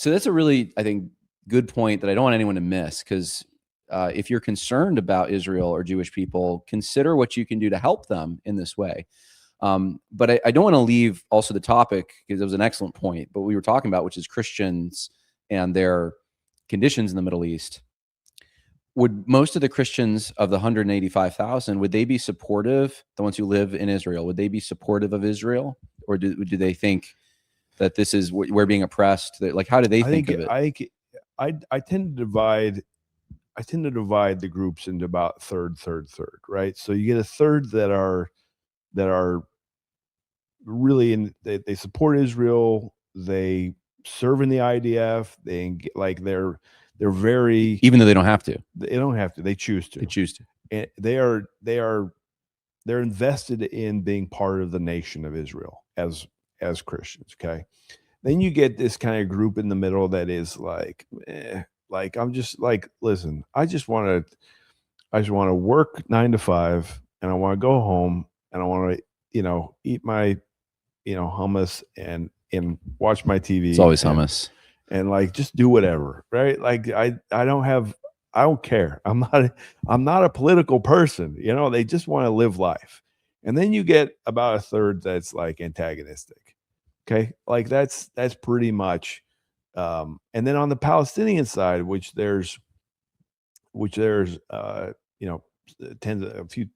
that's a really, I think, good point that I don't want anyone to miss, because if you're concerned about Israel or Jewish people, consider what you can do to help them in this way. But I don't want to leave also the topic, because it was an excellent point, but we were talking about, which is Christians and their conditions in the Middle East. Would most of the Christians of the 185,000, would they be supportive, the ones who live in Israel, would they be supportive of Israel? Or do they think that this is, we're being oppressed? Like, how do they think of it? I tend to divide the groups into about third, right? So you get a third that are really they support Israel, they serve in the IDF, they're very, even though they don't have to. They don't have to. They choose to. And they're invested in being part of the nation of Israel as Christians. Okay. Then you get this kind of group in the middle that is like, I'm just like, listen, I just want to work 9 to 5, and I want to go home, and I want to, eat my, hummus and watch my TV. It's always hummus. And like, just do whatever, right? Like, I don't care. I'm not a political person. They just want to live life. And then you get about a third that's like antagonistic. Okay. Like that's pretty much And then on the Palestinian side, which there's you know, tens of a few.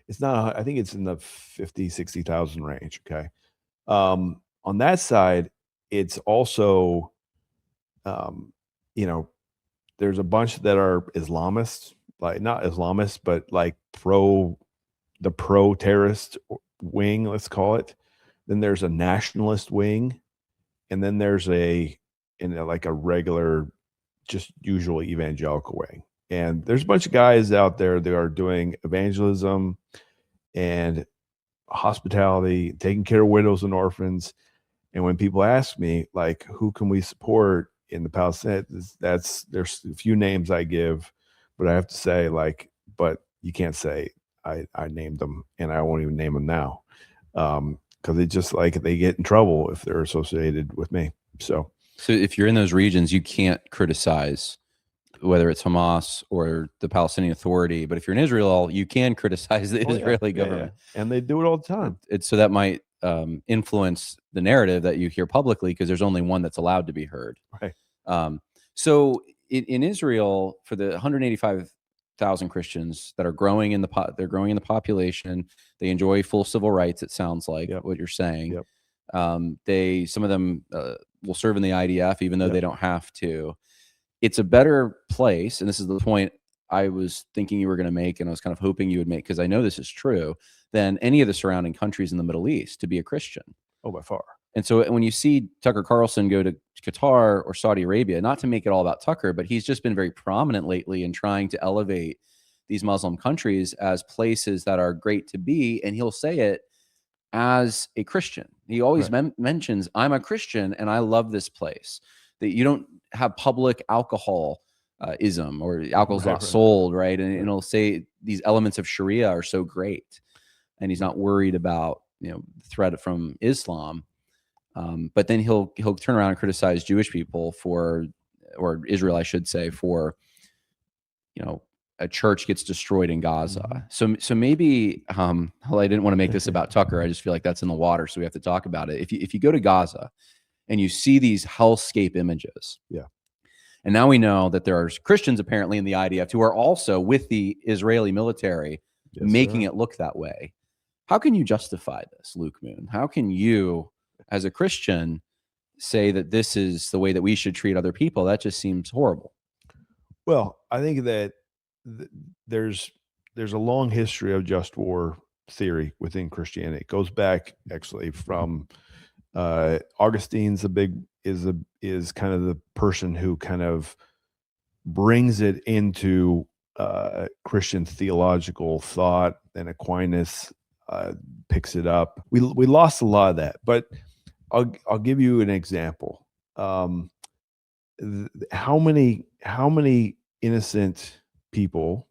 It's not. I think it's in the 50,000-60,000 range. Okay. On that side, it's also, you know, there's a bunch that are Islamists, like not Islamists, but like the pro-terrorist wing, let's call it. Then there's a nationalist wing, and then there's like a regular, just usual evangelical wing. And there's a bunch of guys out there that are doing evangelism and hospitality, taking care of widows and orphans. And when people ask me, like, who can we support in the Palestinian, there's a few names I give, but I have to say, like, but you can't say I named them, and I won't even name them now, because they just, like, they get in trouble if they're associated with me. So if you're in those regions, you can't criticize whether it's Hamas or the Palestinian Authority, but if you're in Israel, you can criticize the Israeli government. Yeah. And they do it all the time. So that might influence the narrative that you hear publicly, because there's only one that's allowed to be heard. Right. So in Israel, for the 185,000 Christians that are growing in they're growing in the population. They enjoy full civil rights. It sounds like what you're saying. Yep. Some of them will serve in the IDF, even though Yep. they don't have to. It's a better place, and this is the point I was thinking you were going to make, and I was kind of hoping you would make, because I know this is true, than any of the surrounding countries in the Middle East to be a Christian. Oh, by far. And so when you see Tucker Carlson go to Qatar or Saudi Arabia, not to make it all about Tucker, but he's just been very prominent lately in trying to elevate these Muslim countries as places that are great to be, and he'll say it as a Christian. He always mentions, I'm a Christian and I love this place. That you don't have public alcohol ism, or alcohol's not sold, right? And he'll say these elements of Sharia are so great, and he's not worried about, you know, the threat from Islam. But then he'll turn around and criticize Jewish people for, or Israel, I should say, for, you know, a church gets destroyed in Gaza. So maybe, well, I didn't want to make this about Tucker. I just feel like that's in the water, so we have to talk about it. If you go to Gaza and you see these hellscape images, and now we know that there are Christians apparently in the IDF who are also with the Israeli military, making it look that way. How can you justify this, Luke Moon? How can you, as a Christian, say that this is the way that we should treat other people? That just seems horrible. Well, I think that there's a long history of just war theory within Christianity. It goes back actually from Augustine's is kind of the person who kind of brings it into Christian theological thought, and Aquinas picks it up. We lost a lot of that, but I'll give you an example. How many innocent people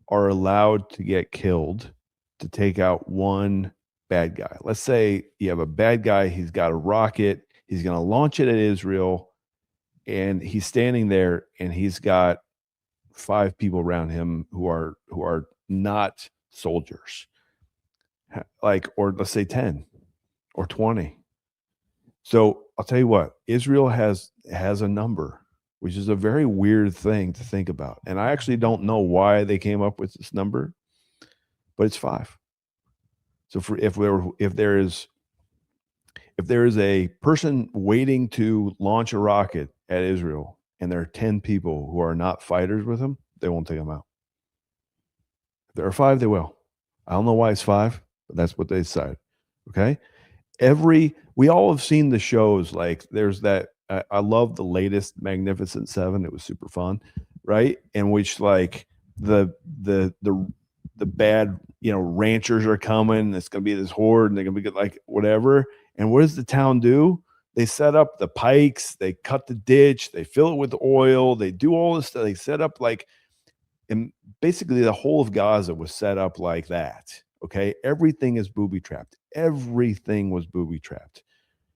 are allowed to get killed to take out one bad guy? Let's say you have a bad guy, he's got a rocket, he's going to launch it at Israel, and he's standing there and he's got 5 people around him who are not soldiers. Like, or let's say 10 or 20. So I'll tell you what, Israel has a number, which is a very weird thing to think about. And I actually don't know why they came up with this number, but it's 5. So if there is a person waiting to launch a rocket at Israel, and there are 10 people who are not fighters with him, they won't take him out. If there are 5, they will. I don't know why it's 5, but that's what they decided. Okay. We all have seen the shows, like there's that, I love the latest Magnificent Seven. It was super fun, right? In which, like, the bad, you know, ranchers are coming. It's going to be this horde, and they're going to be like whatever. And what does the town do? They set up the pikes, they cut the ditch, they fill it with oil, they do all this stuff. They set up, like, and basically the whole of Gaza was set up like that. Okay. Everything is booby trapped. Everything was booby trapped.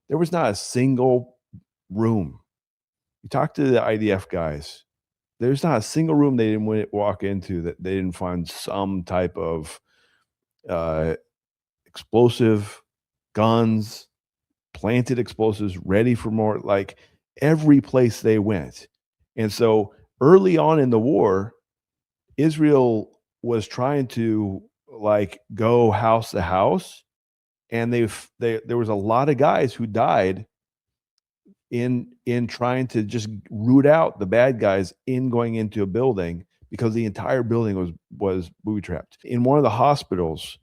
There was not a single room. You talk to the IDF guys, there's not a single room they didn't walk into that they didn't find some type of explosive, guns, planted explosives, ready for more. Like, every place they went. And so early on in the war, Israel was trying to like go house to house, and there was a lot of guys who died in trying to just root out the bad guys in going into a building, because the entire building was booby trapped. In one of the hospitals,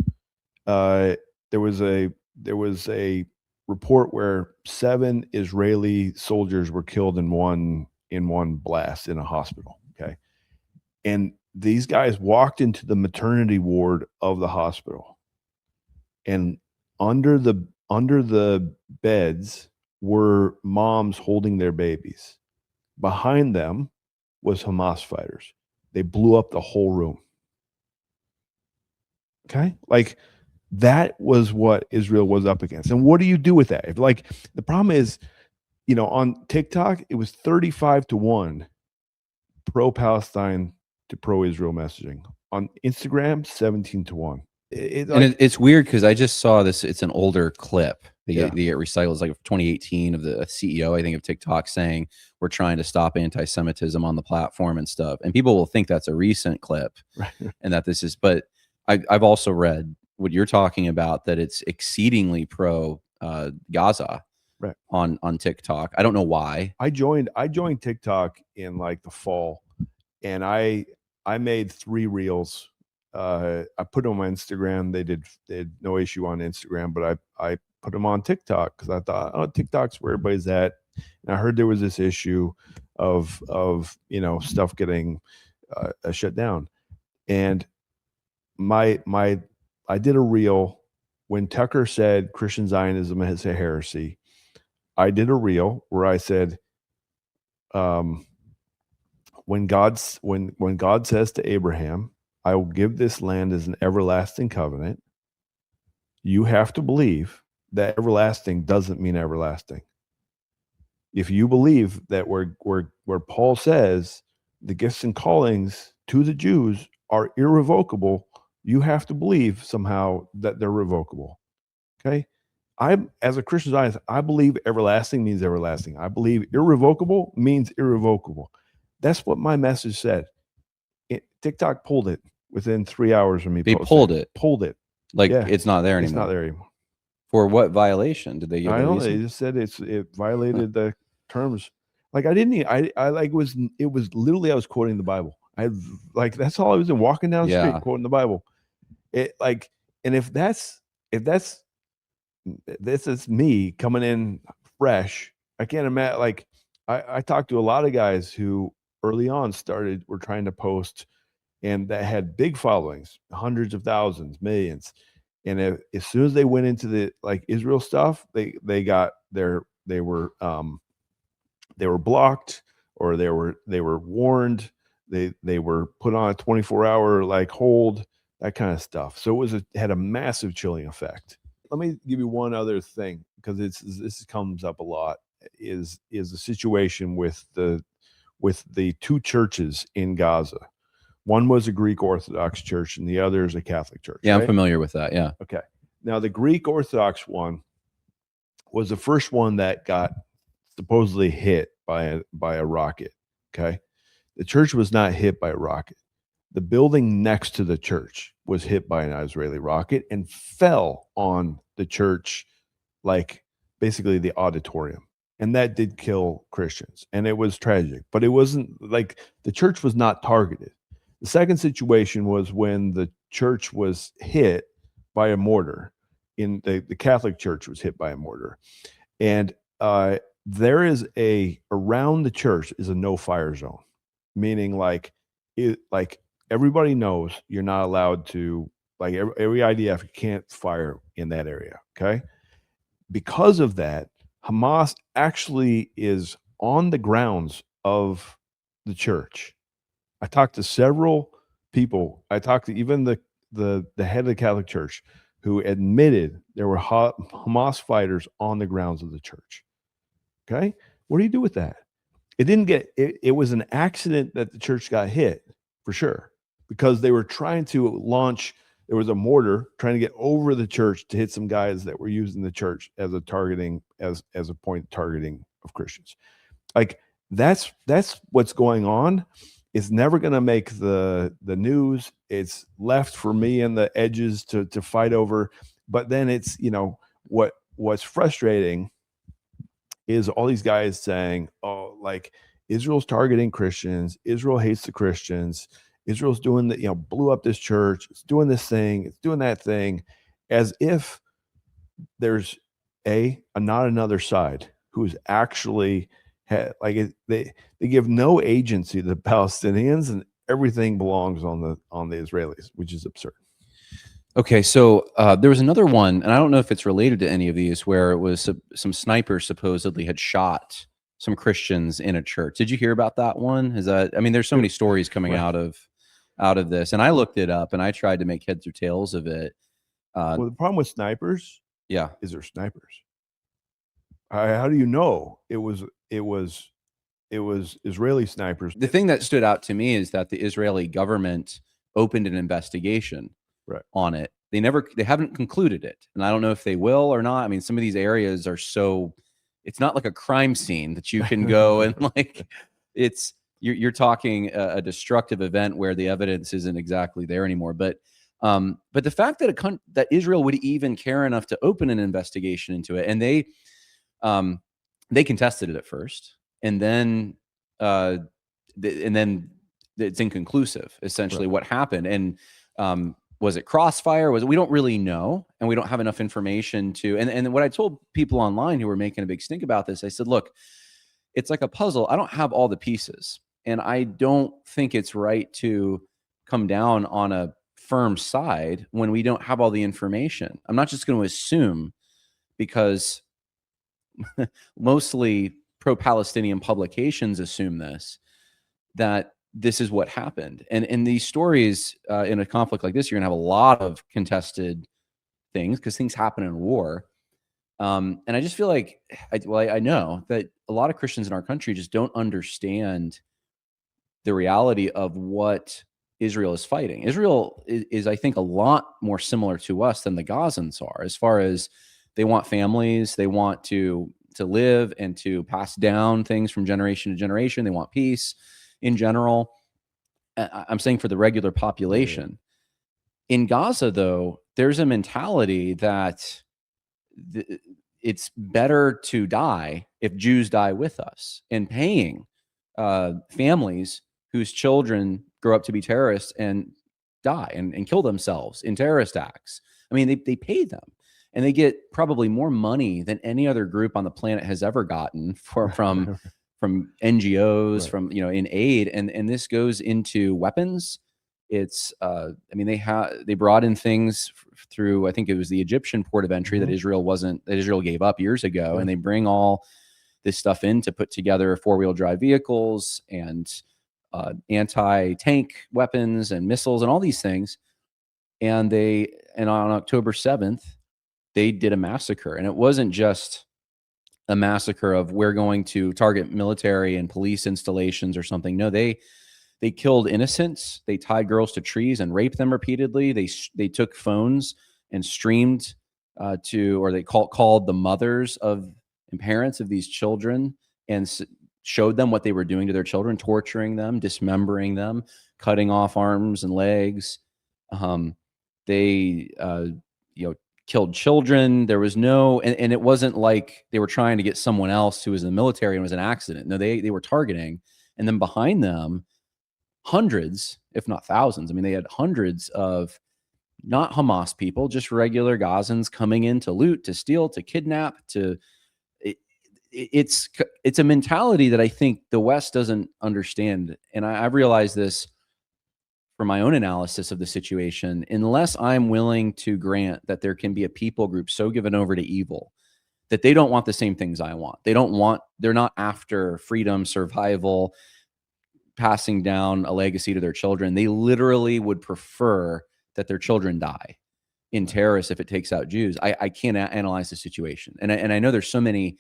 there was a report where 7 Israeli soldiers were killed in one blast in a hospital. Okay, and these guys walked into the maternity ward of the hospital, and under the beds were moms holding their babies. Behind them was Hamas fighters. They blew up the whole room. Okay, like that was what Israel was up against. And what do you do with that? If, like, the problem is, on TikTok, it was 35-1 pro-Palestine to pro-Israel messaging. On Instagram, 17-1. It's weird because I just saw this. It's an older clip. They Yeah. get recycled. It's like 2018 of the CEO, I think, of TikTok saying we're trying to stop anti-Semitism on the platform and stuff. And people will think that's a recent clip, Right. and that this is. But I've also read what you're talking about, that it's exceedingly pro Gaza, right, on TikTok. I don't know why. I joined TikTok in like the fall, and I made 3 reels. I put them on my Instagram. They had no issue on Instagram, but I put them on TikTok because I thought, oh, TikTok's where everybody's at. And I heard there was this issue of stuff getting shut down. And I did a reel when Tucker said Christian Zionism is a heresy. I did a reel where I said, when God says to Abraham, I will give this land as an everlasting covenant, you have to believe that everlasting doesn't mean everlasting. If you believe that where Paul says the gifts and callings to the Jews are irrevocable, you have to believe somehow that they're revocable. Okay? As a Christian Zionist, I believe everlasting means everlasting. I believe irrevocable means irrevocable. That's what my message said. TikTok pulled it within 3 hours of me They posting. pulled it. Like, Yeah. it's not there It's anymore. not there anymore. For what violation? Did they give I a know reason? they just said it violated the terms. Like, I didn't. I like it was literally I was quoting the Bible. That's all I was doing, walking down the Yeah. street quoting the Bible. It like, and if this is me coming in fresh, I can't imagine. Like, I talked to a lot of guys who early on were trying to post, and that had big followings, hundreds of thousands, millions. And as soon as they went into the like Israel stuff, they were blocked, or they were warned. They were put on a 24-hour like hold, that kind of stuff. So it had a massive chilling effect. Let me give you one other thing, because this comes up a lot, is the situation with the 2 churches in Gaza. One was a Greek Orthodox church, and the other is a Catholic church. Yeah, right? I'm familiar with that. Yeah. Okay. Now, the Greek Orthodox one was the first one that got supposedly hit by a rocket. Okay. The church was not hit by a rocket. The building next to the church was hit by an Israeli rocket and fell on the church, like basically the auditorium. And that did kill Christians. And it was tragic, but it wasn't like the church was not targeted. The second situation was when the church was hit by a mortar. In the Catholic Church was hit by a mortar. And there is around the church is a no-fire zone, meaning like everybody knows you're not allowed to, like every IDF, you can't fire in that area. Okay. Because of that, Hamas actually is on the grounds of the church. I talked to several people. I talked to even the head of the Catholic Church, who admitted there were Hamas fighters on the grounds of the church. Okay, what do you do with that? It didn't get. It was an accident that the church got hit, for sure, because they were trying to launch. There was a mortar trying to get over the church to hit some guys that were using the church as a point of targeting of Christians. Like that's what's going on. It's never going to make the news. It's left for me and the edges to fight over. But then it's, what's frustrating is all these guys saying, oh, like Israel's targeting Christians, Israel hates the Christians, Israel's doing the, blew up this church, it's doing this thing, it's doing that thing, as if there's not another side who's actually they give no agency to the Palestinians, and everything belongs on the Israelis, which is absurd. Okay, so there was another one, and I don't know if it's related to any of these, where it was some snipers supposedly had shot some Christians in a church. Did you hear about that one? There's so many stories coming Right. out of this, and I looked it up and I tried to make heads or tails of it. Well, the problem with snipers, yeah, is they're snipers. How do you know it was Israeli snipers? the thing that stood out to me is that the Israeli government opened an investigation on it. They haven't concluded it, and I don't know if they will or not. I mean, some of these areas are it's not like a crime scene that you can go and you're talking a destructive event where the evidence isn't exactly there anymore. But the fact that that Israel would even care enough to open an investigation into it, and they contested it at first, and then it's inconclusive, essentially, what happened. And was it crossfire? We don't really know, and we don't have enough information to. And what I told people online who were making a big stink about this, I said, look, it's like a puzzle. I don't have all the pieces, and I don't think it's right to come down on a firm side when we don't have all the information. I'm not just going to assume, because mostly pro-Palestinian publications assume that this is what happened. And in these stories, in a conflict like this, you're gonna have a lot of contested things, because things happen in war. And I just feel like, I know that a lot of Christians in our country just don't understand the reality of what Israel is fighting. Israel is, I think, a lot more similar to us than the Gazans are, as far as they want families, they want to live and to pass down things from generation to generation. They want peace in general. I'm saying for the regular population. In Gaza, though, there's a mentality that it's better to die if Jews die with us, and paying families whose children grow up to be terrorists and die and kill themselves in terrorist acts. I mean, they pay them, and they get probably more money than any other group on the planet has ever gotten from NGOs, from in aid, and this goes into weapons. It's they brought in things through, I think it was the Egyptian port of entry that Israel gave up years ago, and they bring all this stuff in to put together 4-wheel drive vehicles and anti-tank weapons and missiles and all these things. And on October 7th, they did a massacre, and it wasn't just a massacre of we're going to target military and police installations or something. No, they killed innocents. They tied girls to trees and raped them repeatedly. They took phones and streamed or they called the mothers and parents of these children and showed them what they were doing to their children, torturing them, dismembering them, cutting off arms and legs. They killed children. There was and it wasn't like they were trying to get someone else who was in the military and it was an accident. No, they were targeting. And then behind them, hundreds, if not thousands, they had hundreds of not Hamas people, just regular Gazans coming in to loot, to steal, to kidnap, it's a mentality that I think the West doesn't understand. And I've realized this from my own analysis of the situation. Unless I'm willing to grant that there can be a people group so given over to evil that they don't want the same things I want. They're not after freedom, survival, passing down a legacy to their children. They literally would prefer that their children die in terrorists if it takes out Jews. I can't analyze the situation. And I know there's so many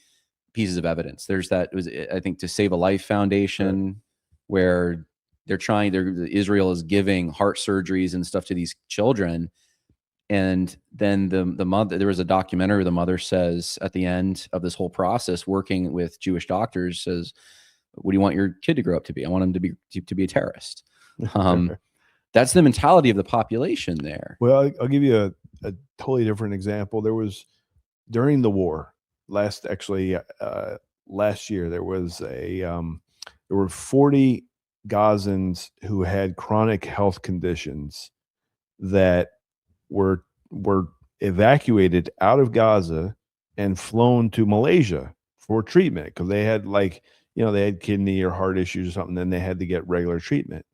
pieces of evidence. There's I think, To Save a Life Foundation, where Israel is giving heart surgeries and stuff to these children. And then the mother, there was a documentary where the mother says at the end of this whole process, working with Jewish doctors, says, What do you want your kid to grow up to be? I want him to be a terrorist. That's the mentality of the population there. Well, I'll give you a totally different example. There was, during the war, last year, there was there were 40 Gazans who had chronic health conditions that were evacuated out of Gaza and flown to Malaysia for treatment because they had they had kidney or heart issues or something. Then they had to get regular treatment.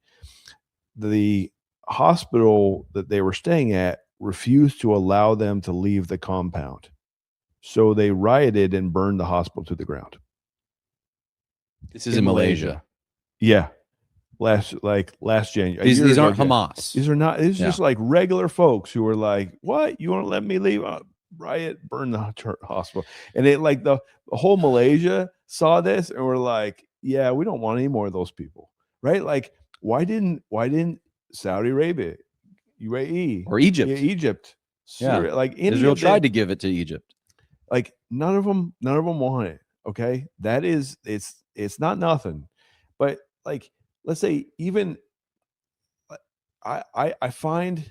The hospital that they were staying at refused to allow them to leave the compound. So they rioted and burned the hospital to the ground. This is in Malaysia. Yeah. Last January. These aren't Hamas. These are not. These are just like regular folks who were like, "What? You want to let me leave? Riot, burn the hospital." And it the whole Malaysia saw this and were like, "Yeah, we don't want any more of those people." Right? Like, why didn't Saudi Arabia, UAE, or Egypt, Syria, Israel tried to give it to Egypt. Like none of them want it. Okay, that is it's not nothing, but like. Let's say even I find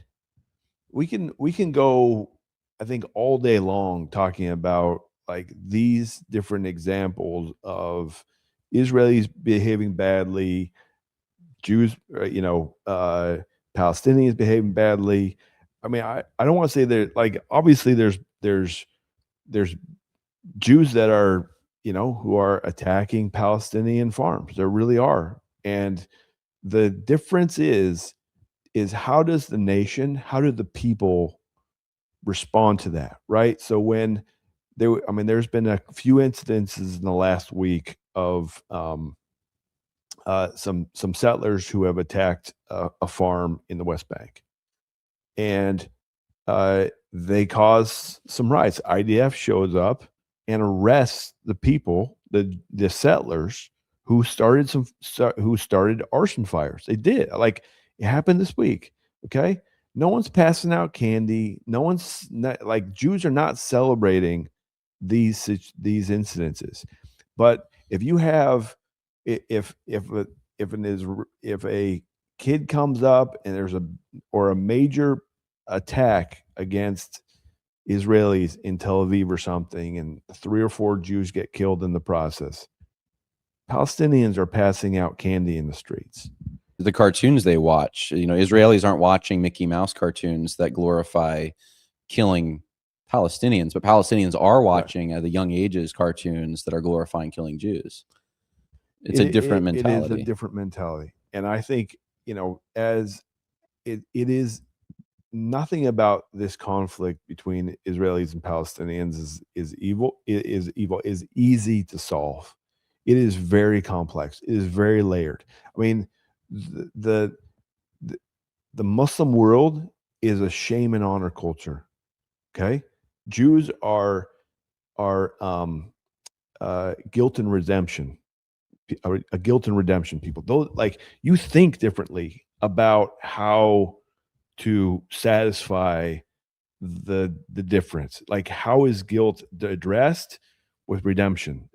we can go, I think, all day long talking about like these different examples of Israelis behaving badly, Jews, Palestinians behaving badly. I mean, I don't want to say that, like, obviously there's Jews that are, who are attacking Palestinian farms. There really are. And the difference is how does the nation, how do the people respond to that, right? So when there's been a few incidences in the last week of some settlers who have attacked a farm in the West Bank, and they cause some riots. IDF shows up and arrests the people, the settlers who started arson fires. They did. Like, it happened this week. Okay, no one's passing out candy. No one's like, Jews are not celebrating these incidences. But if you have, if a kid comes up and there's a major attack against Israelis in Tel Aviv or something, and 3 or 4 Jews get killed in the process, Palestinians are passing out candy in the streets. The cartoons they watch, Israelis aren't watching Mickey Mouse cartoons that glorify killing Palestinians, but Palestinians are watching at the young ages cartoons that are glorifying killing Jews. It's a different mentality. It is a different mentality. And I think, as it is, nothing about this conflict between Israelis and Palestinians is evil. It is easy to solve. It is very complex. It is very layered. I mean, the Muslim world is a shame and honor culture. Okay, Jews are guilt and redemption, a guilt and redemption people. Though, like, you think differently about how to satisfy the difference. Like, how is guilt addressed with redemption?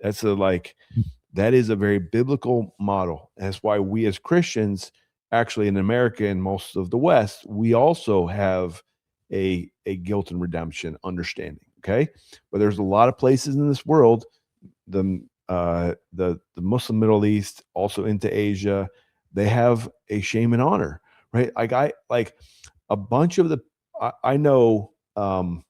That is a very biblical model. That's why we as Christians, actually in America and most of the West, we also have a guilt and redemption understanding. Okay, but there's a lot of places in this world, the Muslim Middle East, also into Asia, they have a shame and honor, right? Like a bunch of I know. I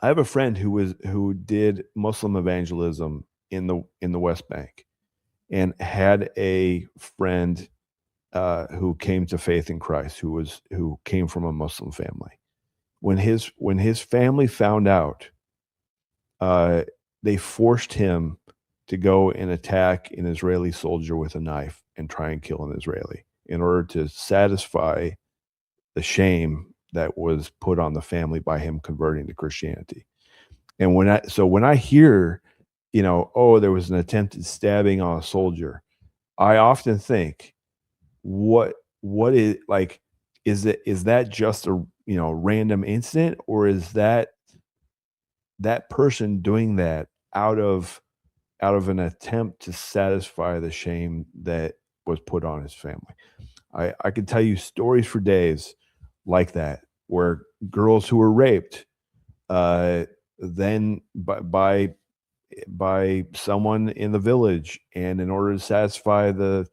have a friend who did Muslim evangelism in the West Bank, and had a friend who came to faith in Christ, who came from a Muslim family. When his family found out, they forced him to go and attack an Israeli soldier with a knife and try and kill an Israeli in order to satisfy the shame that was put on the family by him converting to Christianity. And when I hear, there was an attempted stabbing on a soldier, I often think, what is, like, is that just a random incident, or is that person doing that out of out of an attempt to satisfy the shame that was put on his family. I could tell you stories for days like that, where girls who were raped, then by someone in the village, and in order to satisfy to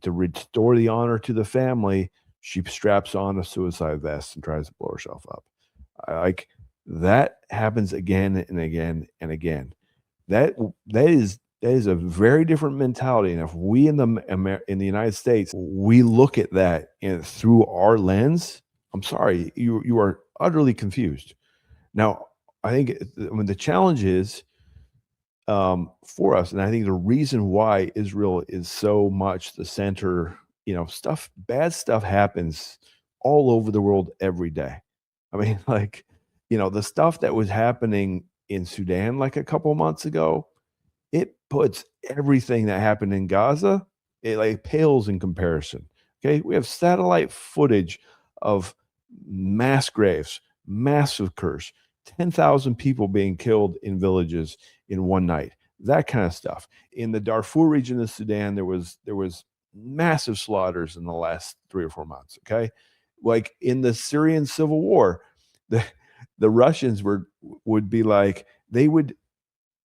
restore the honor to the family, she straps on a suicide vest and tries to blow herself up. Like, that happens again and again and again. That is a very different mentality. And if we in the United States, we look at that through our lens, I'm sorry, you are utterly confused. Now, I think the challenge is, for us, and I think the reason why Israel is so much the center, bad stuff happens all over the world every day. I mean, like, the stuff that was happening in Sudan like a couple months ago, it puts everything that happened in Gaza, it like pales in comparison. Okay, we have satellite footage of mass graves, massacres, 10,000 people being killed in villages in one night, that kind of stuff. In the Darfur region of Sudan, there was massive slaughters in the last 3 or 4 months. Okay, like in the Syrian civil war, the Russians would be like, they would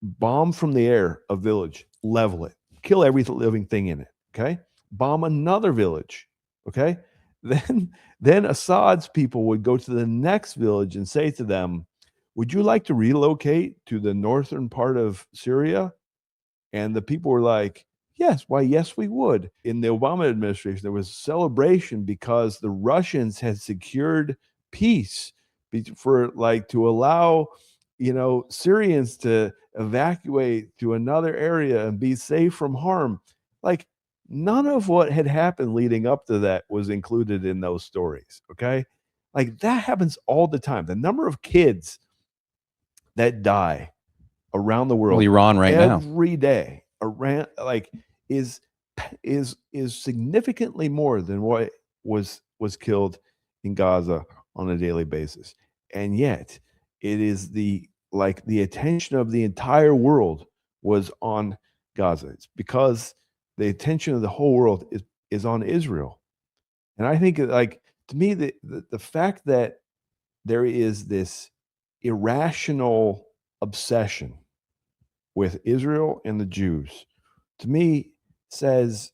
bomb from the air a village, level it, kill every living thing in it. Okay, bomb another village. Okay, then Assad's people would go to the next village and say to them, would you like to relocate to the northern part of Syria? And the people were like, yes, why, yes, we would. In the Obama administration, there was celebration because the Russians had secured peace to allow, Syrians to evacuate to another area and be safe from harm. Like, none of what had happened leading up to that was included in those stories. Okay. Like, that happens all the time. The number of kids that die around the world, Iran right now, every day, around, like, is significantly more than what was killed in Gaza on a daily basis. And yet it is the attention of the entire world was on Gaza. It's because the attention of the whole world is on Israel. And I think, like, to me, the fact that there is this irrational obsession with Israel and the Jews, to me, says,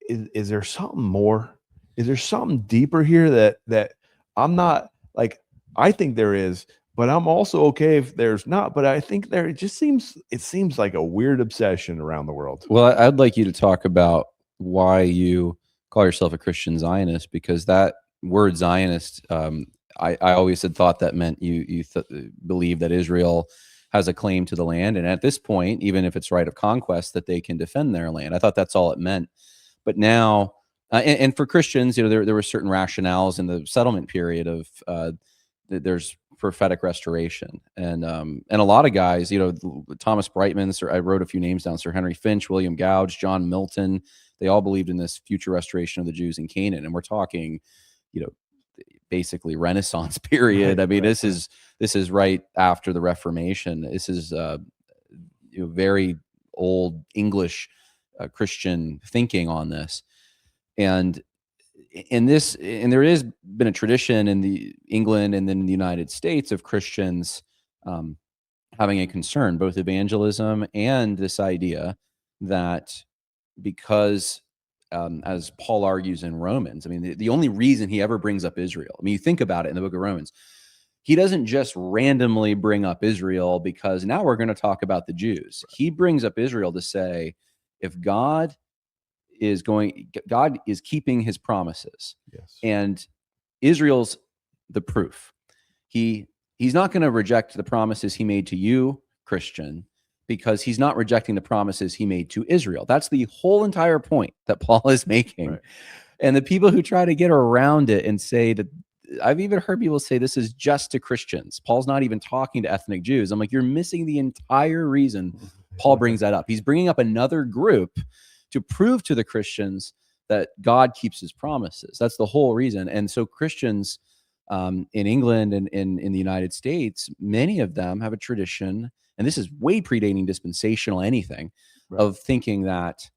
is there something more? Is there something deeper here that I'm not, like, I think there is, but I'm also okay if there's not. But I think it seems like a weird obsession around the world. Well, I'd like you to talk about why you call yourself a Christian Zionist, because that word Zionist, I always had thought that meant you believe that Israel has a claim to the land, and at this point, even if it's right of conquest, that they can defend their land. I thought that's all it meant. But now, and for Christians, there were certain rationales in the settlement period of there's prophetic restoration, and a lot of guys, Thomas Brightman, I wrote a few names down, Sir Henry Finch, William Gouge, John Milton, they all believed in this future restoration of the Jews in Canaan, and we're talking, basically Renaissance period. Right, I mean, right. this is right after the Reformation. This is very old English Christian thinking on this, and there has been a tradition in the England and then in the United States of Christians having a concern, both evangelism and this idea that because as Paul argues in Romans, I mean, the only reason he ever brings up Israel, I mean, you think about it in the book of Romans, he doesn't just randomly bring up Israel because now we're going to talk about the Jews. He brings up Israel to say, if God is keeping his promises, Yes. and Israel's the proof. He's not going to reject the promises he made to you, Christian, because he's not rejecting the promises he made to Israel. That's the whole entire point that Paul is making. Right. And the people who try to get around it and say that, I've even heard people say this is just to Christians. Paul's not even talking to ethnic Jews. I'm like, you're missing the entire reason Paul brings that up. He's bringing up another group to prove to the Christians that God keeps his promises. That's the whole reason. And so Christians in England and in the United States, many of them have a tradition and this is way predating dispensational anything, Right. of thinking that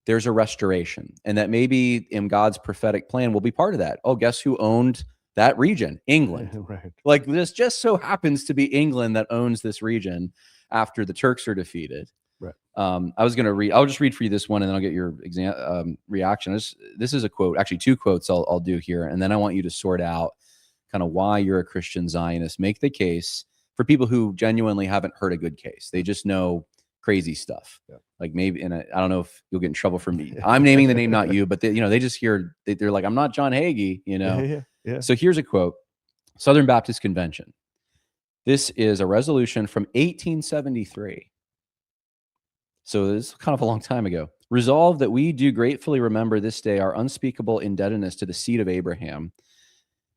there's a restoration and that maybe in God's prophetic plan will be part of that. Oh, guess who owned that region? England. Right. Like, this just so happens to be England that owns this region after the Turks are defeated. Right. I'll just read for you this one and then I'll get your reaction. This is a quote, actually 2 quotes I'll do here. And then I want you to sort out kind of why you're a Christian Zionist. Make the case for people who genuinely haven't heard a good case. They just know crazy stuff. Yeah. Like maybe, and I don't know if you'll get in trouble for me. I'm naming the name, not you, but they just hear, they're like, I'm not John Hagee, Yeah. So here's a quote, Southern Baptist Convention. This is a resolution from 1873. So this is kind of a long time ago. Resolve that we do gratefully remember this day our unspeakable indebtedness to the seed of Abraham,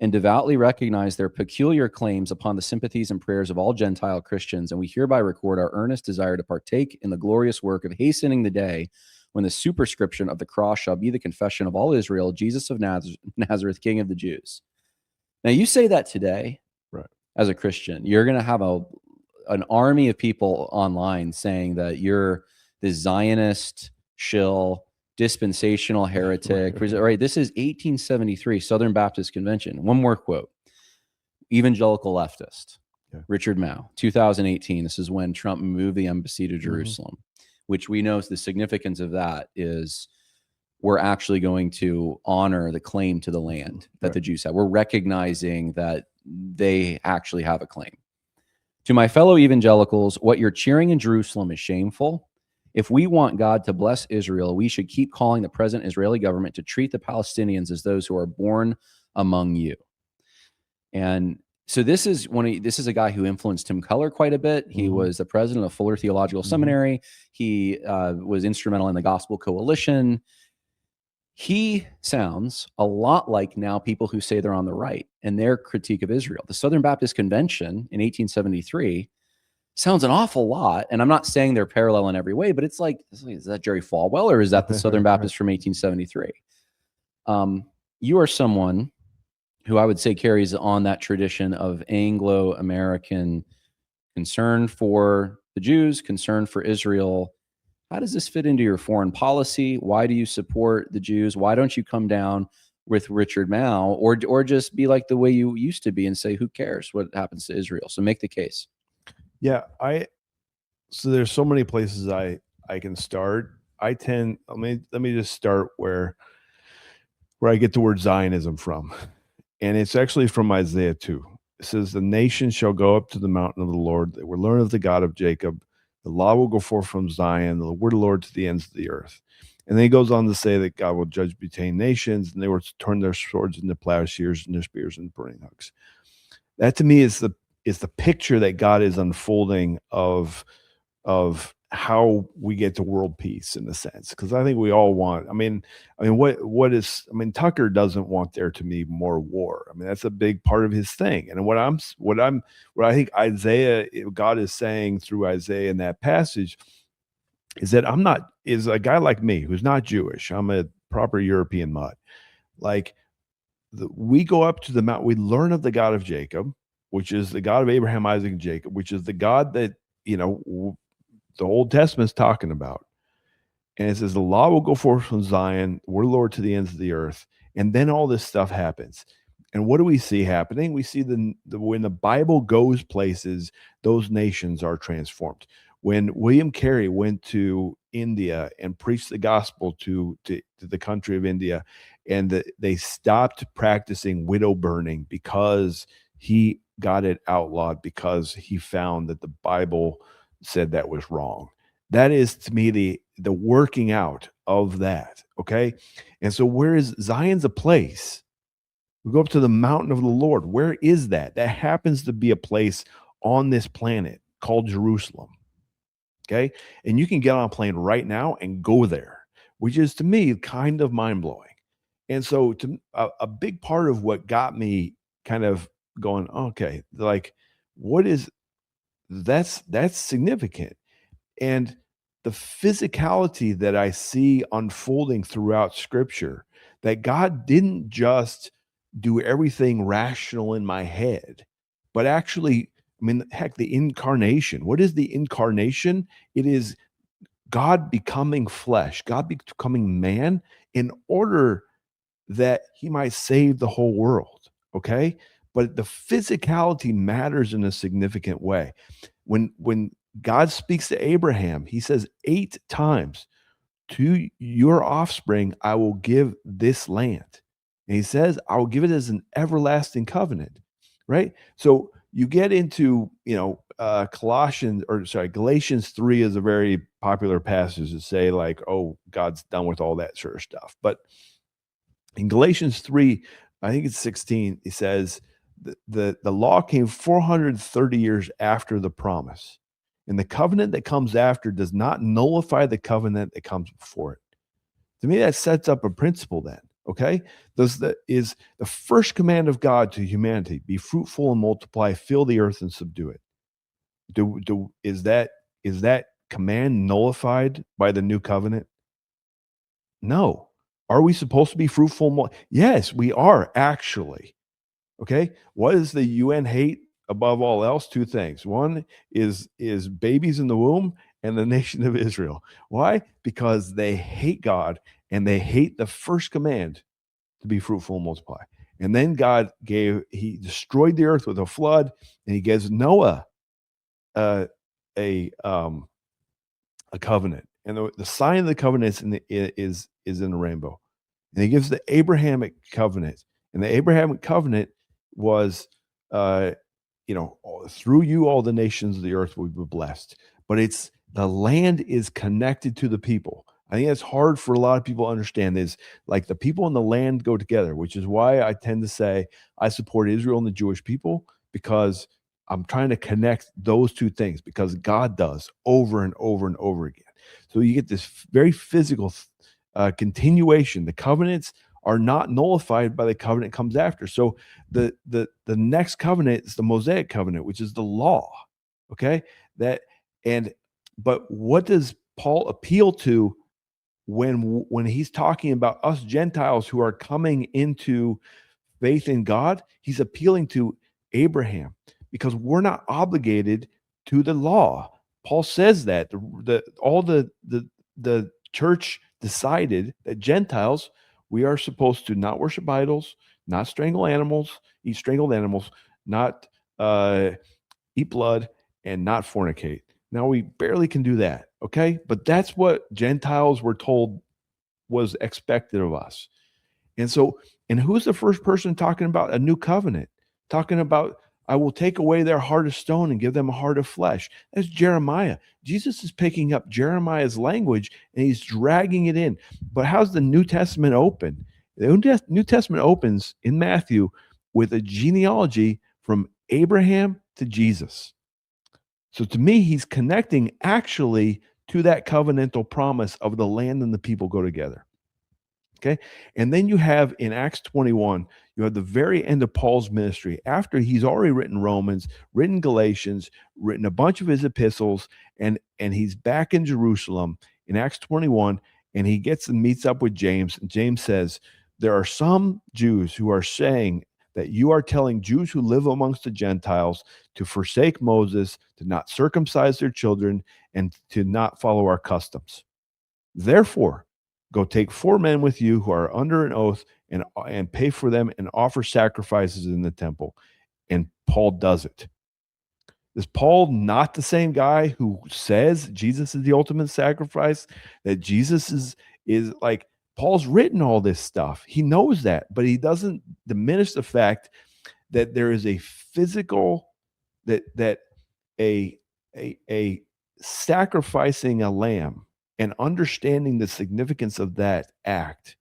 and devoutly recognize their peculiar claims upon the sympathies and prayers of all Gentile Christians. And we hereby record our earnest desire to partake in the glorious work of hastening the day when the superscription of the cross shall be the confession of all Israel, Jesus of Nazareth, King of the Jews. Now, you say that today, right, as a Christian, you're going to have an army of people online saying that you're the Zionist shill, dispensational heretic, right? This is 1873 Southern Baptist Convention. One more quote. Evangelical leftist, Richard Mao, 2018. This is when Trump moved the embassy to Jerusalem, which we know the significance of that is we're actually going to honor the claim to the land that the Jews have. We're recognizing that they actually have a claim. To my fellow evangelicals, what you're cheering in Jerusalem is shameful. If we want God to bless Israel, we should keep calling the present Israeli government to treat the Palestinians as those who are born among you. And so this is a guy who influenced Tim Keller quite a bit. He was the president of Fuller Theological Seminary. He was instrumental in the Gospel Coalition. He sounds a lot like now people who say they're on the right and their critique of Israel. The Southern Baptist Convention in 1873 sounds an awful lot. And I'm not saying they're parallel in every way, but it's like, is that Jerry Falwell or is that the Southern Baptist from 1873? You are someone who I would say carries on that tradition of Anglo-American concern for the Jews, concern for Israel. How does this fit into your foreign policy? Why do you support the Jews? Why don't you come down with Richard Mao or just be like the way you used to be and say, who cares what happens to Israel? So make the case. Yeah, so there's so many places I can start. Let me just start where I get the word Zionism from. And it's actually from Isaiah 2. It says, the nation shall go up to the mountain of the Lord. They will learn of the God of Jacob. The law will go forth from Zion, the word of the Lord to the ends of the earth. And then he goes on to say that God will judge between nations, and they will turn their swords into plowshares and their spears into burning hooks. That to me is the picture that God is unfolding of how we get to world peace in a sense. Because I think we all want, Tucker doesn't want there to be more war. I mean, that's a big part of his thing. And what I think God is saying through Isaiah in that passage is that is a guy like me who's not Jewish. I'm a proper European mutt. Like we go up to the mountain, we learn of the God of Jacob, which is the God of Abraham, Isaac, and Jacob, which is the God that, the Old Testament's talking about. And it says the law will go forth from Zion, the word of the Lord to the ends of the earth. And then all this stuff happens. And what do we see happening? We see when the Bible goes places, those nations are transformed. When William Carey went to India and preached the gospel to the country of India, and they stopped practicing widow burning because he got it outlawed, because he found that the Bible said that was wrong. That is, to me, the working out of that. Okay. And so where is Zion's a place? We go up to the mountain of the Lord. Where is that? That happens to be a place on this planet called Jerusalem. Okay. And you can get on a plane right now and go there, which is to me kind of mind blowing. And so a big part of what got me kind of going, okay, like that's significant. And the physicality that I see unfolding throughout Scripture, that God didn't just do everything rational in my head, but actually, mean, heck, the incarnation. What is the incarnation? It is God becoming flesh, God becoming man in order that he might save the whole world. Okay. But the physicality matters in a significant way. When God speaks to Abraham, he says 8 times, to your offspring, I will give this land. And he says, I will give it as an everlasting covenant, right? So you get into, Galatians 3 is a very popular passage to say like, oh, God's done with all that sort of stuff. But in Galatians 3, I think it's 16, it says the law came 430 years after the promise. And the covenant that comes after does not nullify the covenant that comes before it. To me, that sets up a principle then, okay? Is the first command of God to humanity, be fruitful and multiply, fill the earth and subdue it. Is that command nullified by the new covenant? No. Are we supposed to be fruitful? Yes, we are actually. Okay. What does the UN hate above all else? 2 things. One is babies in the womb and the nation of Israel. Why? Because they hate God and they hate the first command to be fruitful and multiply. And then he destroyed the earth with a flood, and he gives Noah a covenant. And the sign of the covenant is in the rainbow. And he gives the Abrahamic covenant. And the Abrahamic covenant was, through you, all the nations of the earth will be blessed. But the land is connected to the people. I think that's hard for a lot of people to understand, is like the people and the land go together, which is why I tend to say I support Israel and the Jewish people, because I'm trying to connect those 2 things, because God does over and over and over again. So you get this very physical continuation. The covenants are not nullified by the covenant that comes after. So the next covenant is the Mosaic covenant, which is the law. Okay, but what does Paul appeal to when he's talking about us Gentiles who are coming into faith in God? He's appealing to Abraham, because we're not obligated to the law. Paul says that the church decided that Gentiles, we are supposed to not worship idols, not strangle animals, eat strangled animals, not eat blood, and not fornicate. Now we barely can do that, okay? But that's what Gentiles were told was expected of us. And who's the first person talking about a new covenant? Talking about, I will take away their heart of stone and give them a heart of flesh. That's Jeremiah. Jesus is picking up Jeremiah's language and he's dragging it in. But how's the New Testament open? The New Testament opens in Matthew with a genealogy from Abraham to Jesus. So to me, he's connecting actually to that covenantal promise of the land and the people go together. Okay. And then you have in Acts 21, you have the very end of Paul's ministry, after he's already written Romans, written Galatians, written a bunch of his epistles, and he's back in Jerusalem in Acts 21, and he gets and meets up with James. And James says, there are some Jews who are saying that you are telling Jews who live amongst the Gentiles to forsake Moses, to not circumcise their children, and to not follow our customs. Therefore, go take 4 men with you who are under an oath, and pay for them and offer sacrifices in the temple. And Paul does it. Is Paul not the same guy who says Jesus is the ultimate sacrifice? That Jesus is like, Paul's written all this stuff. He knows that, but he doesn't diminish the fact that there is a physical, that a sacrificing a lamb and understanding the significance of that act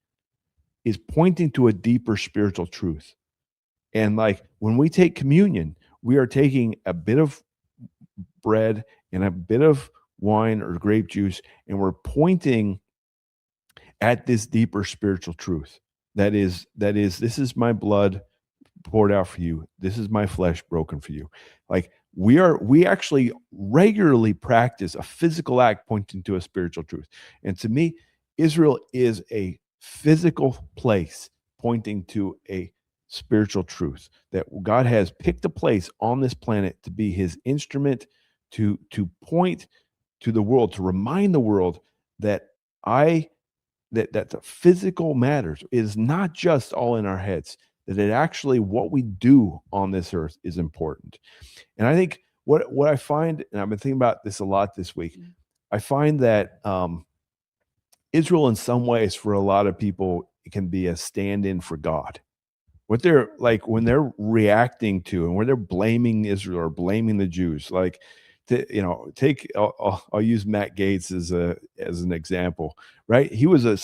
is pointing to a deeper spiritual truth. And like when we take communion, we are taking a bit of bread and a bit of wine or grape juice, and we're pointing at this deeper spiritual truth. That is, this is my blood poured out for you. This is my flesh broken for you. Like we actually regularly practice a physical act pointing to a spiritual truth. And to me, Israel is a physical place pointing to a spiritual truth, that God has picked a place on this planet to be his instrument to point to the world, to remind the world that that the physical matters is not just all in our heads, that it actually what we do on this earth is important. And I think what I find, and I've been thinking about this a lot this week, I find that Israel in some ways for a lot of people it can be a stand-in for God. What they're like when they're reacting to and when they're blaming Israel or blaming the Jews, like take I'll use Matt Gaetz as an example, right? He was a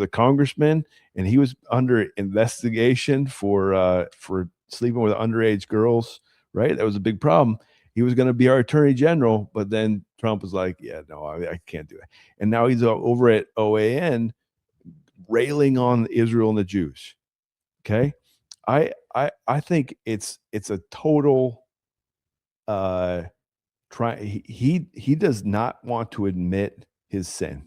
congressman and he was under investigation for sleeping with underage girls, right? That was a big problem. He was going to be our attorney general, but then Trump was like, "Yeah, no, I can't do it." And now he's over at OAN railing on Israel and the Jews. Okay, I think it's a total he does not want to admit his sin.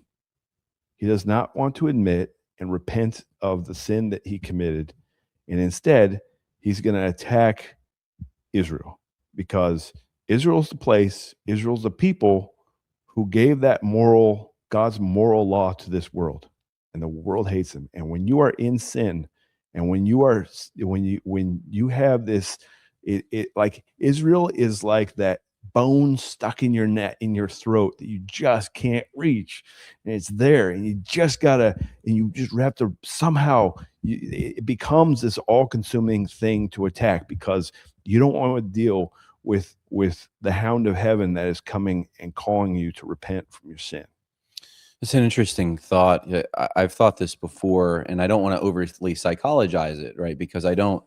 He does not want to admit and repent of the sin that he committed. And instead, he's going to attack Israel because Israel's the place, Israel's the people who gave that God's moral law to this world. And the world hates him. And when you are in sin, and when you have this, it like Israel is like that bone stuck in your throat that you just can't reach, and it's there, and you just have to somehow. It becomes this all-consuming thing to attack because you don't want to deal with the hound of heaven that is coming and calling you to repent from your sin. It's an interesting thought. I've thought this before, and I don't want to overly psychologize it, right? Because I don't,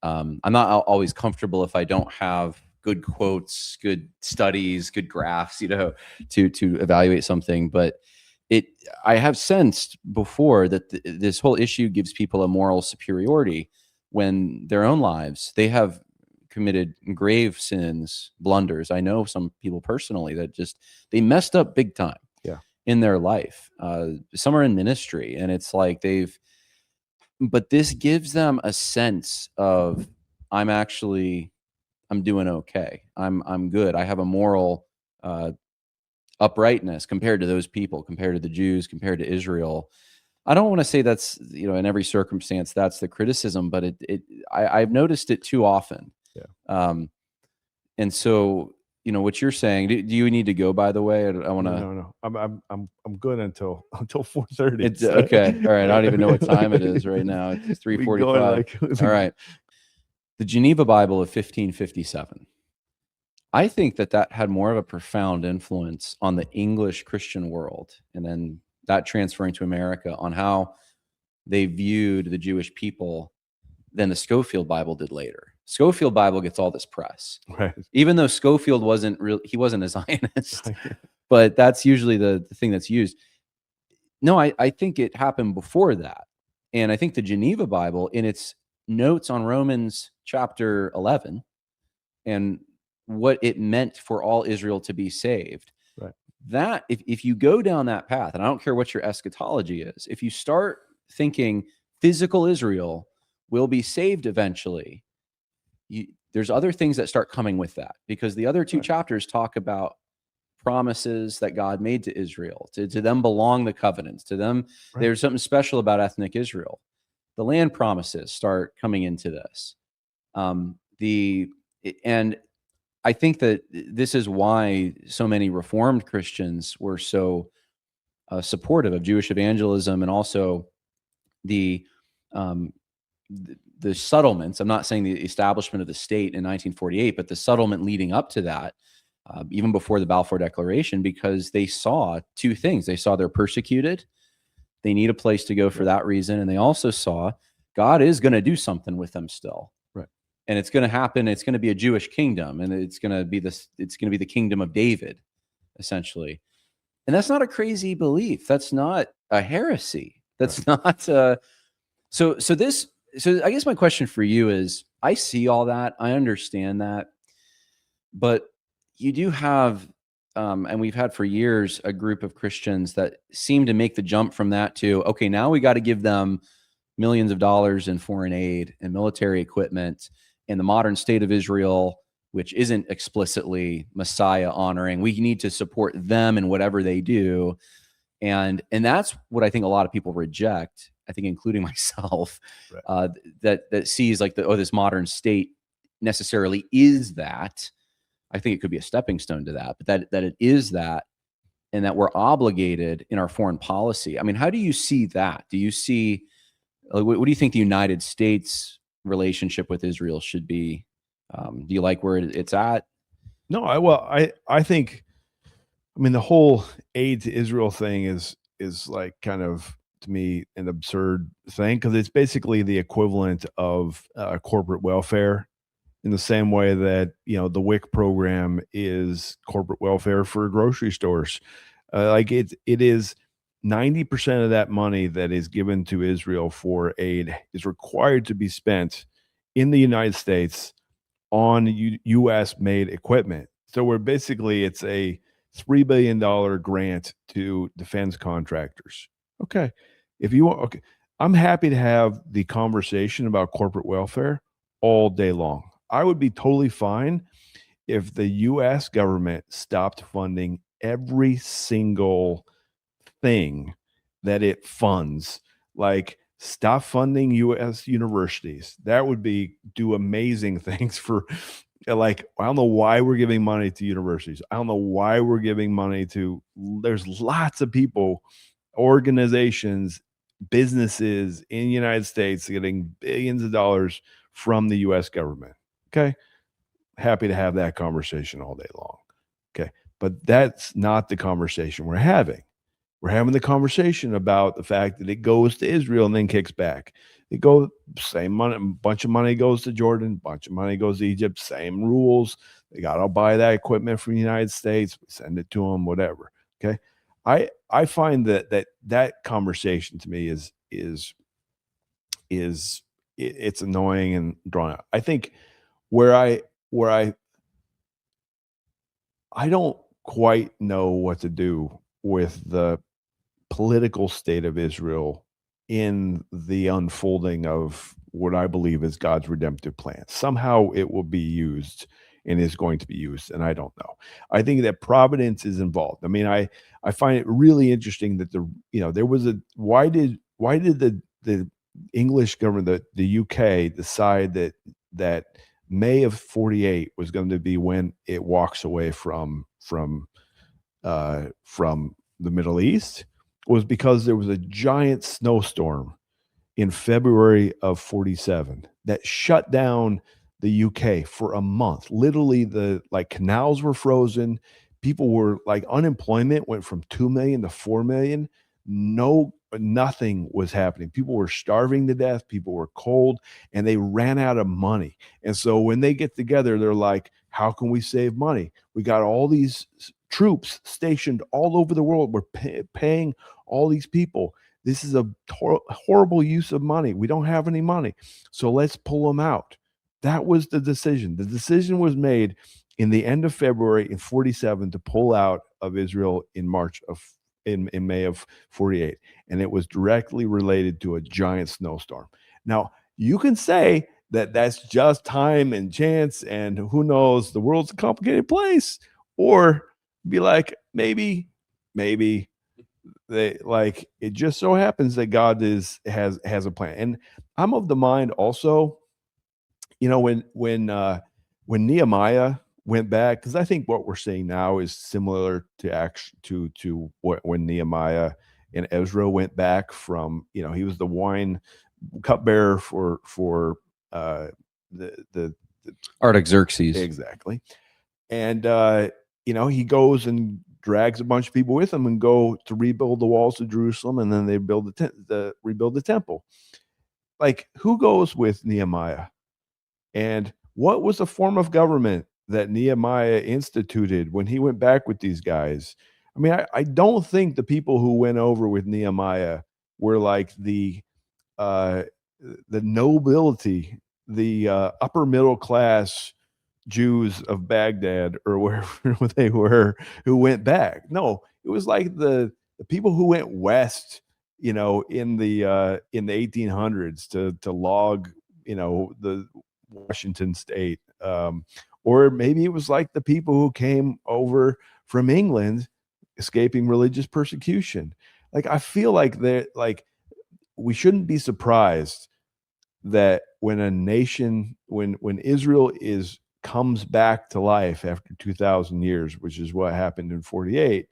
I'm not always comfortable if I don't have good quotes, good studies, good graphs, to evaluate something. But I have sensed before that this whole issue gives people a moral superiority when their own lives, they have committed grave sins, blunders. I know some people personally that they messed up big time. In their life, some are in ministry, and it's like but this gives them a sense of I'm doing okay. I'm good. I have a moral uprightness compared to those people, compared to the Jews, compared to Israel. I don't want to say that's in every circumstance that's the criticism, but I've noticed it too often. Yeah. And so. What you're saying. Do you need to go? By the way, I want to. No. I'm good until 4:30. It's okay. All right. I don't even know what time it is right now. It's 3:45. All right. The Geneva Bible of 1557. I think that had more of a profound influence on the English Christian world, and then that transferring to America on how they viewed the Jewish people than the Schofield Bible did later. Schofield Bible gets all this press, right? Even though Schofield wasn't a Zionist, but that's usually the thing that's used. No, I think it happened before that. And I think the Geneva Bible, in its notes on Romans chapter 11 and what it meant for all Israel to be saved, right? That if you go down that path, and I don't care what your eschatology is, if you start thinking physical Israel will be saved eventually, there's other things that start coming with that, because the other two chapters talk about promises that God made to Israel. To them belong the covenants. To them, there's something special about ethnic Israel. The land promises start coming into this. And I think that this is why so many Reformed Christians were so supportive of Jewish evangelism, and also the settlements. I'm not saying the establishment of the state in 1948, but the settlement leading up to that, even before the Balfour Declaration, because they saw two things. They saw they're persecuted. They need a place to go for that reason. And they also saw God is going to do something with them still. Right. And it's going to happen. It's going to be a Jewish kingdom, and it's going to be the kingdom of David, essentially. And that's not a crazy belief. That's not a heresy. That's not so I guess my question for you is, I see all that. I understand that. But you do have, and we've had for years, a group of Christians that seem to make the jump from that to, okay, now we got to give them millions of dollars in foreign aid and military equipment, and the modern state of Israel, which isn't explicitly Messiah honoring, we need to support them in whatever they do. And that's what I think a lot of people reject, I think including myself, Right. that sees like this modern state necessarily is that. I think it could be a stepping stone to that, but that it is that, and that we're obligated in our foreign policy. I mean, how do you see that? Do you see, what do you think the United States relationship with Israel should be? Do you like where it's at? No, I think, I mean, the whole aid to Israel thing is like kind of, to me, an absurd thing, because it's basically the equivalent of corporate welfare, in the same way that, you know, the WIC program is corporate welfare for grocery stores. Like it is 90% of that money that is given to Israel for aid is required to be spent in the United States on U.S. made equipment. So we're basically, it's a $3 billion grant to defense contractors. Okay. If you want, okay, I'm happy to have the conversation about corporate welfare all day long. I would be totally fine if the US government stopped funding every single thing that it funds. Like, stop funding US universities. That would do amazing things for, like, I don't know why we're giving money to universities. I don't know why we're giving money to, there's lots of people, organizations, businesses in the United States getting billions of dollars from the US government. Okay. Happy to have that conversation all day long. Okay. But that's not the conversation we're having. We're having the conversation about the fact that it goes to Israel and then kicks back. It goes, same money, a bunch of money goes to Jordan, bunch of money goes to Egypt, same rules. They got to buy that equipment from the United States, we send it to them, whatever. Okay. I find that conversation to me it's annoying and drawn out. I think where I don't quite know what to do with the political state of Israel in the unfolding of what I believe is God's redemptive plan. Somehow it will be used and is going to be used, and I don't know. I think that providence is involved. I mean, I find it really interesting that there was a, why did the English government, the UK, decide that May of 48 was going to be when it walks away from the Middle East? Was because there was a giant snowstorm in February of 47 that shut down the UK for a month. Literally, the canals were frozen. People were unemployment went from 2 million to 4 million. Nothing was happening. People were starving to death. People were cold, and they ran out of money. And so when they get together, they're like, how can we save money? We got all these troops stationed all over the world. We're paying all these people. This is a horrible use of money. We don't have any money. So let's pull them out. That was the decision. The decision was made in the end of February in 47 to pull out of Israel in May of 48. And it was directly related to a giant snowstorm. Now, you can say that that's just time and chance, and who knows, the world's a complicated place. Or be like, maybe they, it just so happens that God has a plan. And I'm of the mind also, when Nehemiah went back, because I think what we're seeing now is similar to what when Nehemiah and Ezra went back from, he was the wine cupbearer for the Artaxerxes. Exactly. And he goes and drags a bunch of people with him and go to rebuild the walls of Jerusalem, and then they rebuild the temple. Like, who goes with Nehemiah? And what was the form of government that Nehemiah instituted when he went back with these guys? I mean, I don't think the people who went over with Nehemiah were like the nobility, the upper middle class Jews of Baghdad or wherever they were who went back. No, it was like the people who went west you know, in the 1800s to log, you know, the Washington state. Or maybe it was like the people who came over from England escaping religious persecution. Like, I feel like we shouldn't be surprised that when a nation, when Israel comes back to life after 2,000 years, which is what happened in 48,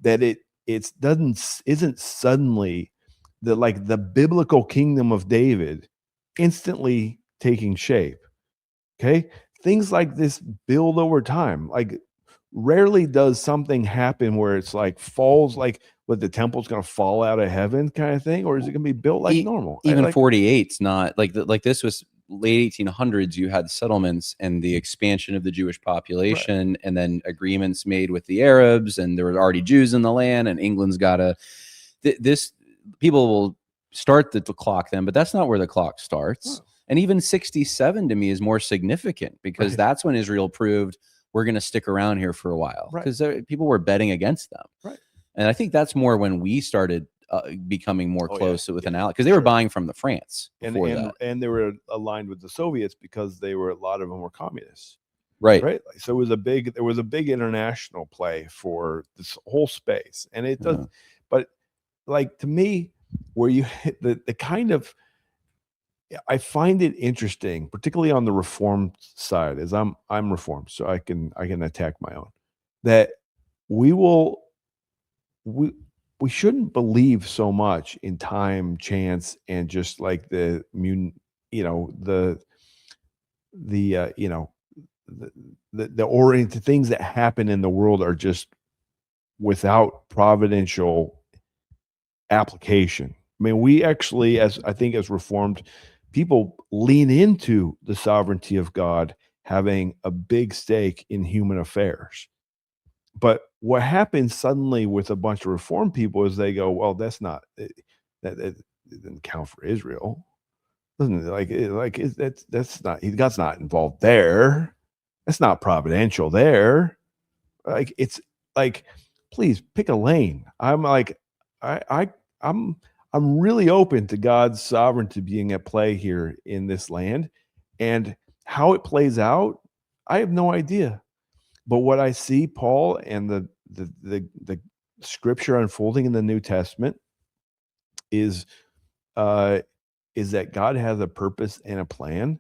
that isn't suddenly the biblical kingdom of David instantly taking shape. Okay, things like this build over time. Like, rarely does something happen where it's like falls, like what, the temple's going to fall out of heaven kind of thing, or is it going to be built like normal? Even 48's not like this was late 1800s. You had settlements and the expansion of the Jewish population, and then agreements made with the Arabs, and there were already Jews in the land, and England's got this. People will start the clock then, but that's not where the clock starts. And even 67 to me is more significant, because that's when Israel proved we're going to stick around here for a while, because people were betting against them. And I think that's more when we started becoming more close with an ally, because they were buying from the France before that. And they were aligned with the Soviets because a lot of them were communists. Right. So there was a big international play for this whole space. And it does, but like, to me, where you hit the kind of, I find it interesting, particularly on the Reformed side, as I'm Reformed, so I can attack my own, that we shouldn't believe so much in time, chance, and just like the oriented things that happen in the world are just without providential application. I mean, we actually, as Reformed people, lean into the sovereignty of God having a big stake in human affairs. But what happens suddenly with a bunch of Reformed people is they go, well, that's not, that didn't count for Israel. Doesn't it? That's not, God's not involved there. That's not providential there. Like, it's like, please pick a lane. I'm like, I'm really open to God's sovereignty being at play here in this land, and how it plays out, I have no idea. But what I see, Paul, and the scripture unfolding in the New Testament is that God has a purpose and a plan,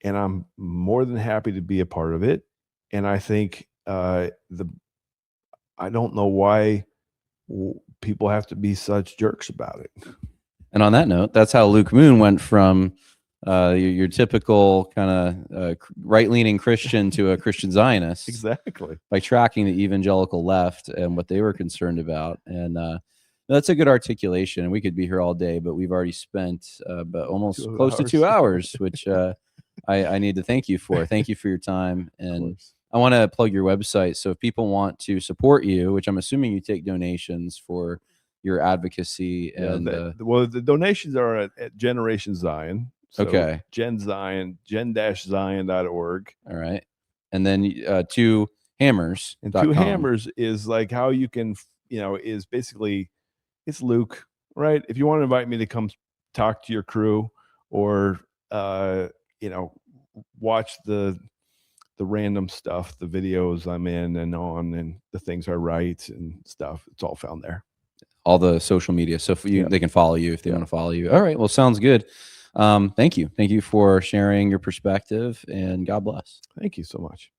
and I'm more than happy to be a part of it. And I think I don't know why people have to be such jerks about it. And on that note, that's how Luke Moon went from your typical kind of right-leaning Christian to a Christian Zionist. Exactly. By tracking the evangelical left and what they were concerned about. And that's a good articulation. And we could be here all day, but we've already spent almost close to 2 hours, which I need to thank you for. Thank you for your time. And I want to plug your website. So if people want to support you, which I'm assuming you take donations for your advocacy, and the donations are at Generation Zion. So gen-zion.org. All right. And then Two Hammers. And Two Hammers is like how you can, is basically, it's Luke, right? If you want to invite me to come talk to your crew, or watch the random stuff, the videos I'm in and on, and the things I write and stuff, it's all found there. All the social media. So they can follow you if they want to follow you. All right. Well, sounds good. Thank you. Thank you for sharing your perspective, and God bless. Thank you so much.